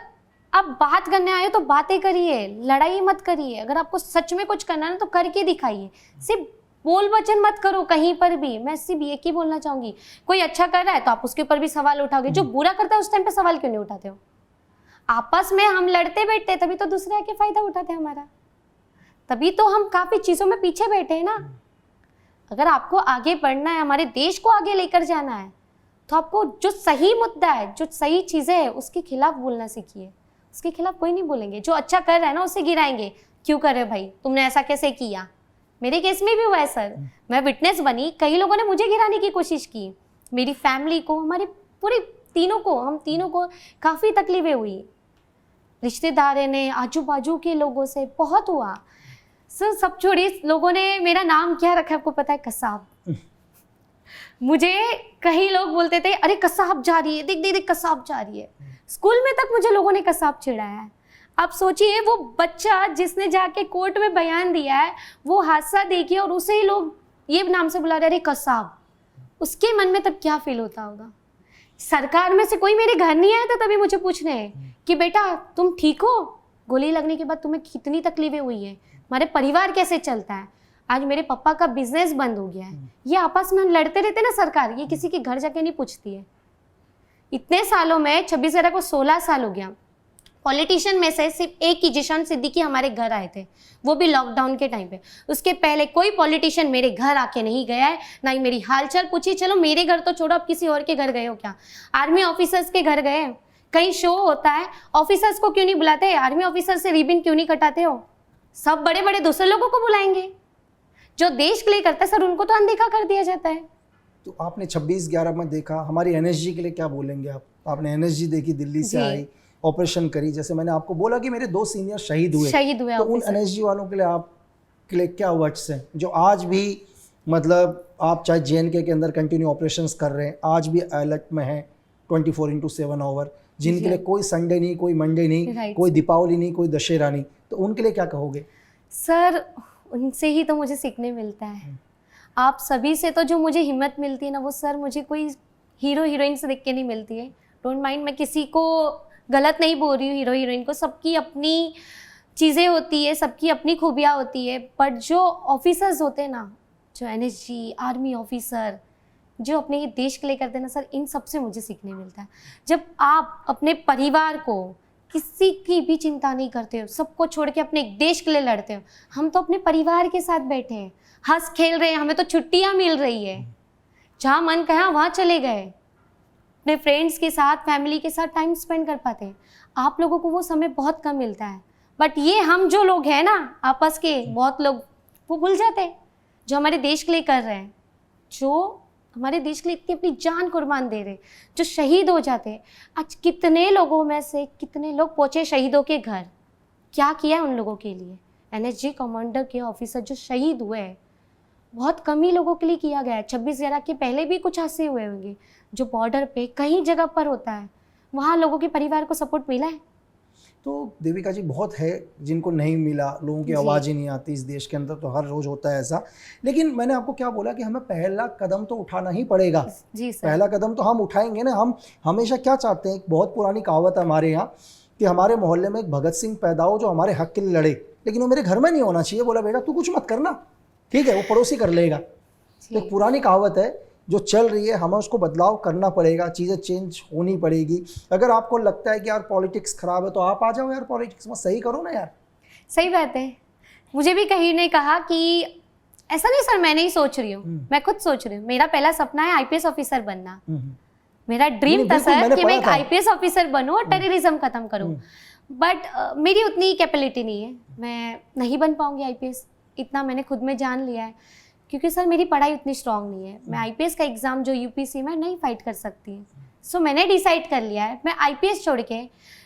आप बात करने आए हो तो बातें करिए, लड़ाई मत करिए। अगर आपको सच में कुछ करना है ना तो करके दिखाइए, सिर्फ बोल वचन मत करो कहीं पर भी। मैं सिर्फ एक ही बोलना चाहूँगी, कोई अच्छा कर रहा है तो आप उसके ऊपर भी सवाल उठाओगे, जो बुरा करता है उस टाइम पे सवाल क्यों नहीं उठाते हो? आपस में हम लड़ते बैठते तभी तो दूसरे आके फ़ायदा उठाते हैं हमारा, तभी तो हम काफ़ी चीज़ों में पीछे बैठे हैं ना। अगर आपको आगे बढ़ना है, हमारे देश को आगे लेकर जाना है, तो आपको जो सही मुद्दा है, जो सही चीज़ें हैं, उसके खिलाफ बोलना सीखिए। उसके खिलाफ कोई नहीं बोलेंगे, जो अच्छा कर रहा है ना उसे गिराएंगे, क्यों कर रहे भाई, तुमने ऐसा कैसे किया। मेरे केस में भी हुआ है सर, मैं विटनेस बनी, कई लोगों ने मुझे गिराने की कोशिश की, मेरी फैमिली को, हमारे पूरे तीनों को, हम तीनों को काफ़ी तकलीफें हुई, रिश्तेदारों ने, आजू बाजू के लोगों से बहुत हुआ सर। सब छोड़िए, लोगों ने मेरा नाम क्या रखा है आपको पता है? कसाब। मुझे कई लोग बोलते थे अरे कसाब जा रही है, देख देख देख कसाब जा रही है। स्कूल में तक मुझे लोगों ने कसाब चिढ़ाया है। आप सोचिए, वो बच्चा जिसने जाके कोर्ट में बयान दिया है, वो हादसा देखिए और उसे ही लोग ये नाम से बुला रहे अरे कसाब, उसके मन में तब क्या फील होता होगा। सरकार में से कोई मेरे घर नहीं आया था तभी मुझे पूछने कि बेटा तुम ठीक हो, गोली लगने के बाद तुम्हें कितनी तकलीफें हुई है, हमारे परिवार कैसे चलता है, आज मेरे पापा का बिजनेस बंद हो गया है। ये आपस में लड़ते रहते ना सरकार, ये किसी के घर जाके नहीं पूछती है। इतने सालों में 26 को 16 साल हो गया, पॉलिटिशियन में से सिर्फ एक ही जिशान सिद्दीकी हमारे घर आए थे, वो भी लॉकडाउन के टाइम पे। उसके पहले कोई पॉलिटिशियन मेरे घर आके नहीं गया है, ना ही मेरी हालचाल पूछी। चलो मेरे घर तो छोड़ो, अब किसी और के घर गए हो क्या? आर्मी ऑफिसर्स के घर गए, कहीं शो होता है, ऑफिसर्स को क्यों नहीं बुलाते? आर्मी ऑफिसर से रिबन क्यों नहीं कटाते हो? सब बड़े बड़े दूसरे लोगों को बुलाएंगे, जो देश के लिए करता है सर उनको तो अनदेखा कर दिया जाता है। तो आपने 26/11 में देखा, हमारी NSG के लिए क्या बोलेंगे आप? आपने NSG देखी, दिल्ली से आई, ऑपरेशन करी, जैसे मैंने आपको बोला कि मेरे 2 सीनियर शहीद हुए, तो उन NSG वालों के लिए आपके लिए क्या वर्ड्स हैं, जो आज भी मतलब आप चाहे JNK के अंदर कंटिन्यू ऑपरेशंस कर रहे हैं, आज भी अलर्ट में हैं 24/7 आवर, जिनके लिए कोई संडे नहीं, कोई मंडे नहीं, कोई दीपावली नहीं, कोई दशहरा नहीं, तो उनके लिए क्या कहोगे? सर उनसे ही तो मुझे सीखने मिलता है, आप सभी से तो जो मुझे हिम्मत मिलती है ना, वो सर मुझे कोई हीरो हीरोइन से देख के नहीं मिलती है। डोंट माइंड, मैं किसी को गलत नहीं बोल रही हूँ, हीरो हीरोइन को, सबकी अपनी चीज़ें होती है, सबकी अपनी खूबियाँ होती है, बट जो ऑफिसर्स होते हैं ना, जो NSG आर्मी ऑफिसर, जो अपने ये देश के लिए करते हैं ना सर, इन सब से मुझे सीखने मिलता है। जब आप अपने परिवार को, किसी की भी चिंता नहीं करते हो, सबको छोड़ के अपने देश के लिए लड़ते हो। हम तो अपने परिवार के साथ बैठे हैं, हंस खेल रहे हैं, हमें तो छुट्टियां मिल रही है, जहाँ मन कहा वहाँ चले गए, अपने फ्रेंड्स के साथ, फैमिली के साथ टाइम स्पेंड कर पाते हैं। आप लोगों को वो समय बहुत कम मिलता है, बट ये हम जो लोग हैं ना आपस के, बहुत लोग वो भूल जाते हैं जो हमारे देश के लिए कर रहे हैं, जो हमारे देश के लिए इतनी अपनी जान कुर्बान दे रहे, जो शहीद हो जाते हैं। आज कितने लोगों में से कितने लोग पहुंचे शहीदों के घर, क्या किया है उन लोगों के लिए। NSG कमांडर के ऑफिसर जो शहीद हुए हैं, बहुत कम ही लोगों के लिए किया गया है। 26/11 के पहले भी कुछ हादसे हुए होंगे जो बॉर्डर पे कहीं जगह पर होता है, वहाँ लोगों के परिवार को सपोर्ट मिला है। तो देविका जी, बहुत है जिनको नहीं मिला, लोगों की आवाज़ ही नहीं आती इस देश के अंदर, तो हर रोज़ होता है ऐसा। लेकिन मैंने आपको क्या बोला कि हमें पहला कदम तो उठाना ही पड़ेगा। जी सर। पहला कदम तो हम उठाएंगे ना। हम हमेशा क्या चाहते हैं, एक बहुत पुरानी कहावत है हमारे यहाँ कि हमारे मोहल्ले में एक भगत सिंह पैदा हो जो हमारे हक के लिए लड़े, लेकिन वो मेरे घर में नहीं होना चाहिए। बोला बेटा तू कुछ मत करना, ठीक है, वो पड़ोसी कर लेगा। तो एक पुरानी कहावत है जो चल रही है, हमें उसको बदलाव करना पड़ेगा, चीज़ें चेंज होनी पड़ेगी। अगर आपको लगता है कि यार पॉलिटिक्स खराब है तो आप आ जाओ यार, पॉलिटिक्स में सही करो ना यार। सही बात है। मुझे भी कहीं ने कहा कि ऐसा नहीं सर, मैं नहीं सोच रही हूँ, मैं खुद सोच रही हूँ। मेरा पहला सपना है IPS ऑफिसर बनना। मेरा ड्रीम था सर कि मैं एक IPS ऑफिसर बनूं और टेररिज्म खत्म करूं, बट मेरी उतनी कैपेबिलिटी नहीं है, मैं नहीं बन पाऊंगी IPS, इतना मैंने खुद में जान लिया है। क्योंकि सर मेरी पढ़ाई उतनी स्ट्रांग नहीं है, मैं IPS का एग्ज़ाम जो UPSC में नहीं फाइट कर सकती। सो मैंने डिसाइड कर लिया है, मैं IPS छोड़ के,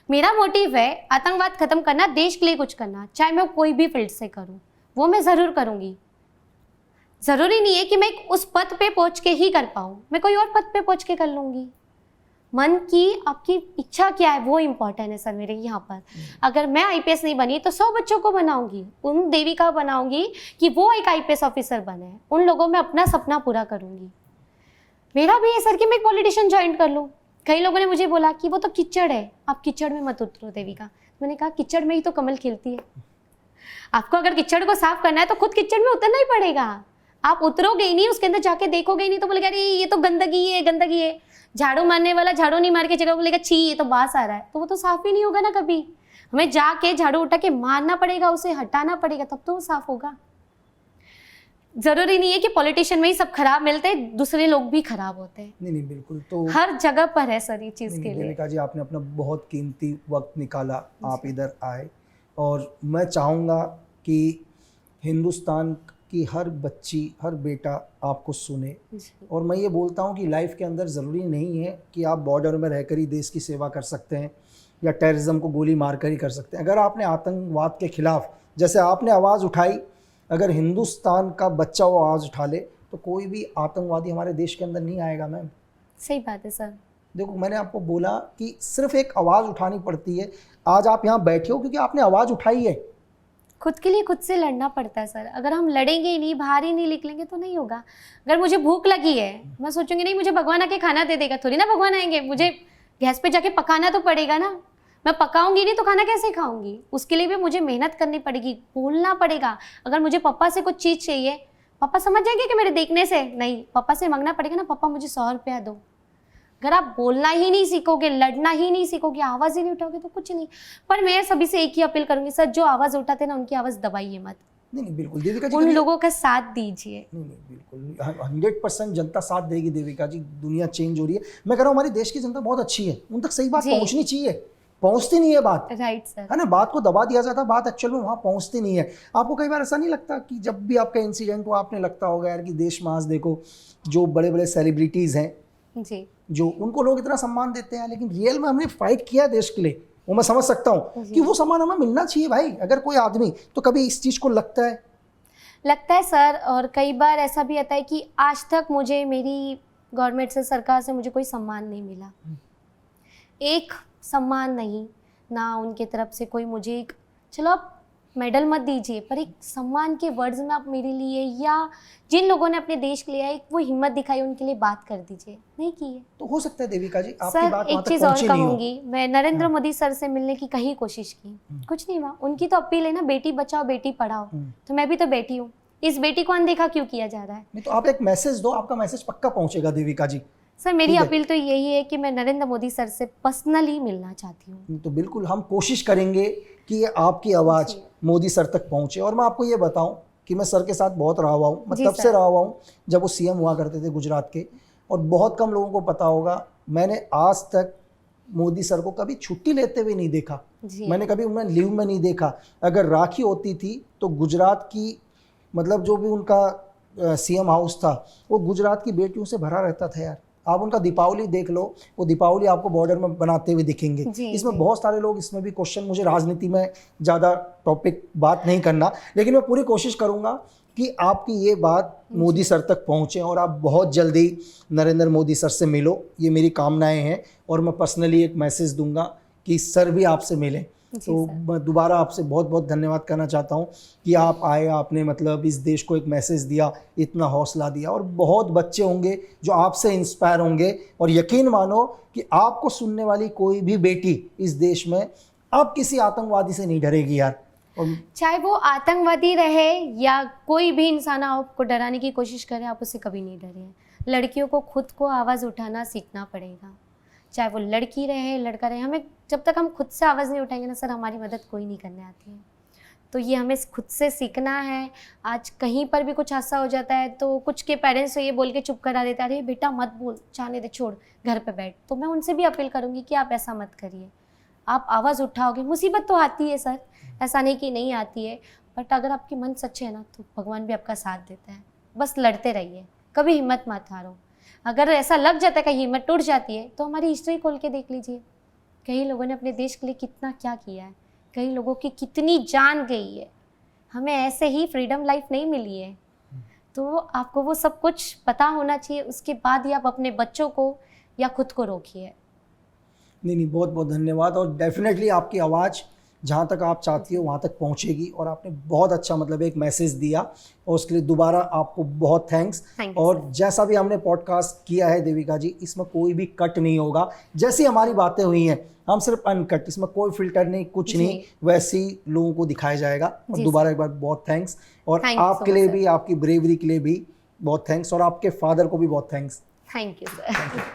मेरा मोटिव है आतंकवाद खत्म करना, देश के लिए कुछ करना, चाहे मैं कोई भी फील्ड से करूँ, वो मैं ज़रूर करूँगी। ज़रूरी नहीं है कि मैं उस पद पे पहुँच के ही कर पाऊँ, मैं कोई और पद पे पहुँच के कर लूँगी। मन की आपकी इच्छा क्या है वो इम्पोर्टेंट है सर मेरे यहाँ पर। अगर मैं IPS नहीं बनी तो 100 बच्चों को बनाऊंगी, उन देविका बनाऊंगी कि वो एक IPS ऑफिसर बने, उन लोगों में अपना सपना पूरा करूंगी। मेरा भी है सर कि मैं एक पॉलिटिशियन ज्वाइन कर लूँ। कई लोगों ने मुझे बोला कि वो तो कीचड़ है, आप कीचड़ में मत उतरो देविका। मैंने कहा कीचड़ में ही तो कमल खिलती है। आपको अगर कीचड़ को साफ करना है तो खुद कीचड़ में उतरना ही पड़ेगा। आप उतरोगे ही नहीं, उसके अंदर जाके देखोगे ही नहीं तो बोलेगा अरे ये तो गंदगी है, गंदगी है। झाड़ू मारने वाला झाड़ू नहीं मार के जगह बोलेगा छी ये तो बास आ रहा है, तो वो तो साफ ही नहीं होगा ना कभी। हमें जाके झाड़ू उठा के मारना पड़ेगा, उसे हटाना पड़ेगा, तब तो वो साफ होगा। जरूरी नहीं है कि पॉलिटिशियन में ही सब खराब मिलते हैं, दूसरे लोग भी खराब होते हैं। नहीं बिल्कुल, तो हर जगह पर है सर ये चीज़ के लिए। देविका जी, आपने अपना बहुत कीमती वक्त निकाला, आप इधर आए, और मैं चाहूँगा कि हिंदुस्तान कि हर बच्ची, हर बेटा आपको सुने। और मैं ये बोलता हूँ कि लाइफ के अंदर ज़रूरी नहीं है कि आप बॉर्डर में रहकर ही देश की सेवा कर सकते हैं या टेररिज्म को गोली मारकर ही कर सकते हैं। अगर आपने आतंकवाद के खिलाफ जैसे आपने आवाज़ उठाई, अगर हिंदुस्तान का बच्चा वो आवाज़ उठा ले तो कोई भी आतंकवादी हमारे देश के अंदर नहीं आएगा। मैम सही बात है सर। देखो, मैंने आपको बोला कि सिर्फ एक आवाज़ उठानी पड़ती है। आज आप यहाँ बैठे हो क्योंकि आपने आवाज़ उठाई है। खुद के लिए खुद से लड़ना पड़ता है सर। अगर हम लड़ेंगे ही नहीं, बाहर ही नहीं निकलेंगे तो नहीं होगा। अगर मुझे भूख लगी है, मैं सोचूंगी नहीं मुझे भगवान आके खाना दे देगा, थोड़ी ना भगवान आएंगे, मुझे गैस पे जाके पकाना तो पड़ेगा ना। मैं पकाऊंगी नहीं तो खाना कैसे खाऊंगी? उसके लिए भी मुझे मेहनत करनी पड़ेगी, बोलना पड़ेगा। अगर मुझे पापा से कुछ चीज़ चाहिए, पापा समझ जाएंगे कि मेरे देखने से? नहीं, पापा से मांगना पड़ेगा ना, पापा मुझे 100 रुपया दो। अगर आप बोलना ही नहीं सीखोगे, लड़ना ही नहीं सीखोगे, आवाज़ ही नहीं उठाओगे तो कुछ नहीं। पर मैं सभी से एक ही अपील करूंगी सर, जो आवाज़ उठाते हैं ना उनकी आवाज़ दबाइए मत। नहीं बिल्कुल देविका जी, उन लोगों का साथ दीजिए। नहीं बिल्कुल 100% जनता साथ देगी देविका जी। दुनिया चेंज हो रही है। मैं कह रहा हूँ हमारी देश की जनता बहुत अच्छी है, उन तक सही बात पहुँचनी चाहिए, पहुँचती नहीं है बात। राइट सर, है ना, बात को दबा दिया जाता है, बात एक्चुअल में वहाँ पहुँचती नहीं है। आपको कई बार ऐसा नहीं लगता कि जब भी आपका इंसिडेंट हो आपने लगता होगा यार कि देश में आज देखो जो बड़े बड़े सेलिब्रिटीज़ हैं जी, जो उनको लोग इतना सम्मान देते हैं, लेकिन रियल में हमने फाइट किया देश के लिए, वो मैं समझ सकता हूँ कि वो सम्मान हमें मिलना चाहिए भाई। अगर कोई आदमी, तो कभी इस चीज़ को लगता है सर। और कई बार ऐसा भी आता है कि आज तक मुझे मेरी गवर्नमेंट से, सरकार से मुझे कोई सम्मान नहीं मिला। एक सम्मान नहीं ना उनके तरफ से कोई मुझे एक, चलो आप मेडल मत दीजिए, पर एक सम्मान के वर्ड्स में आप मेरे लिए या जिन लोगों ने अपने देश के लिए एक वो हिम्मत दिखाई उनके लिए बात कर दीजिए। नहीं की है तो हो सकता है देविका जी आपकी सर। बात एक चीज़ और कहूँगी, मैं नरेंद्र मोदी सर से मिलने की कहीं कोशिश की, कुछ नहीं हुआ। उनकी तो अपील है ना, बेटी बचाओ बेटी पढ़ाओ, तो मैं भी तो बेटी हूँ, इस बेटी को अनदेखा क्यों किया जा रहा है? नहीं तो आप एक मैसेज दो, आपका मैसेज पक्का पहुंचेगा देविका जी। सर मेरी ठीक है। अपील तो यही है कि मैं नरेंद्र मोदी सर से पर्सनली मिलना चाहती हूँ। तो बिल्कुल हम कोशिश करेंगे कि ये आपकी आवाज़ जी। मोदी सर तक पहुंचे। और मैं आपको ये बताऊं कि मैं सर के साथ बहुत रहा हुआ हूँ, मैं जी तब सर। से रहा हुआ हूँ जब वो सीएम हुआ करते थे गुजरात के। और बहुत कम लोगों को पता होगा, मैंने आज तक मोदी सर को कभी छुट्टी लेते हुए नहीं देखा, जी। मैंने कभी उन्हें लीव में नहीं देखा। अगर राखी होती थी तो गुजरात की मतलब जो भी उनका सीएम हाउस था वो गुजरात की बेटियों से भरा रहता था यार। आप उनका दीपावली देख लो, वो दीपावली आपको बॉर्डर में बनाते हुए दिखेंगे। जी, इसमें जी। बहुत सारे लोग, इसमें भी क्वेश्चन, मुझे राजनीति में ज़्यादा टॉपिक बात नहीं करना, लेकिन मैं पूरी कोशिश करूंगा कि आपकी ये बात मोदी सर तक पहुंचे और आप बहुत जल्दी नरेंद्र मोदी सर से मिलो, ये मेरी कामनाएं हैं। और मैं पर्सनली एक मैसेज दूंगा कि सर भी आपसे मिलें। जी तो सर। मैं दोबारा आपसे बहुत बहुत धन्यवाद करना चाहता हूँ कि आप आए, आपने मतलब इस देश को एक मैसेज दिया, इतना हौसला दिया। और बहुत बच्चे होंगे जो आपसे इंस्पायर होंगे, और यकीन मानो कि आपको सुनने वाली कोई भी बेटी इस देश में अब किसी आतंकवादी से नहीं डरेगी यार। और चाहे वो आतंकवादी रहे या कोई भी इंसान आपको डराने की कोशिश करे, आप उससे कभी नहीं डरे। लड़कियों को खुद को आवाज़ उठाना सीखना पड़ेगा, चाहे वो लड़की रहे लड़का रहे। हमें जब तक हम खुद से आवाज़ नहीं उठाएंगे ना सर, हमारी मदद कोई नहीं करने आती है। तो ये हमें खुद से सीखना है। आज कहीं पर भी कुछ हादसा हो जाता है तो कुछ के पेरेंट्स तो ये बोल के चुप करा देते हैं, अरे बेटा मत बोल, जाने दे, छोड़, घर पे बैठ। तो मैं उनसे भी अपील करूँगी कि आप ऐसा मत करिए। आप आवाज़ उठाओगे, मुसीबत तो आती है सर, ऐसा नहीं कि नहीं आती है, बट अगर आपकी मन सच्चे है ना तो भगवान भी आपका साथ देता है। बस लड़ते रहिए, कभी हिम्मत मत हारो। अगर ऐसा लग जाता है कि हिम्मत टूट जाती है तो हमारी हिस्ट्री खोल के देख लीजिए, कई लोगों ने अपने देश के लिए कितना क्या किया है, कई लोगों की कितनी जान गई है। हमें ऐसे ही फ्रीडम लाइफ नहीं मिली है, तो आपको वो सब कुछ पता होना चाहिए, उसके बाद ही आप अपने बच्चों को या खुद को रोकिए। नहीं, बहुत बहुत धन्यवाद। और डेफिनेटली आपकी आवाज़ जहाँ तक आप चाहती हो वहाँ तक पहुँचेगी। और आपने बहुत अच्छा मतलब एक मैसेज दिया, और उसके लिए दोबारा आपको बहुत थैंक्स। Thank you, और जैसा भी हमने पॉडकास्ट किया है देविका जी, इसमें कोई भी कट नहीं होगा। जैसी हमारी बातें हुई हैं हम सिर्फ अनकट, इसमें कोई फिल्टर नहीं, कुछ जी। नहीं, वैसी लोगों को दिखाया जाएगा। और जी, दोबारा एक बार बहुत थैंक्स। और Thank you so आपके लिए much, भी, आपकी ब्रेवरी के लिए भी बहुत थैंक्स। और आपके फादर को भी बहुत थैंक्स। Thank you sir.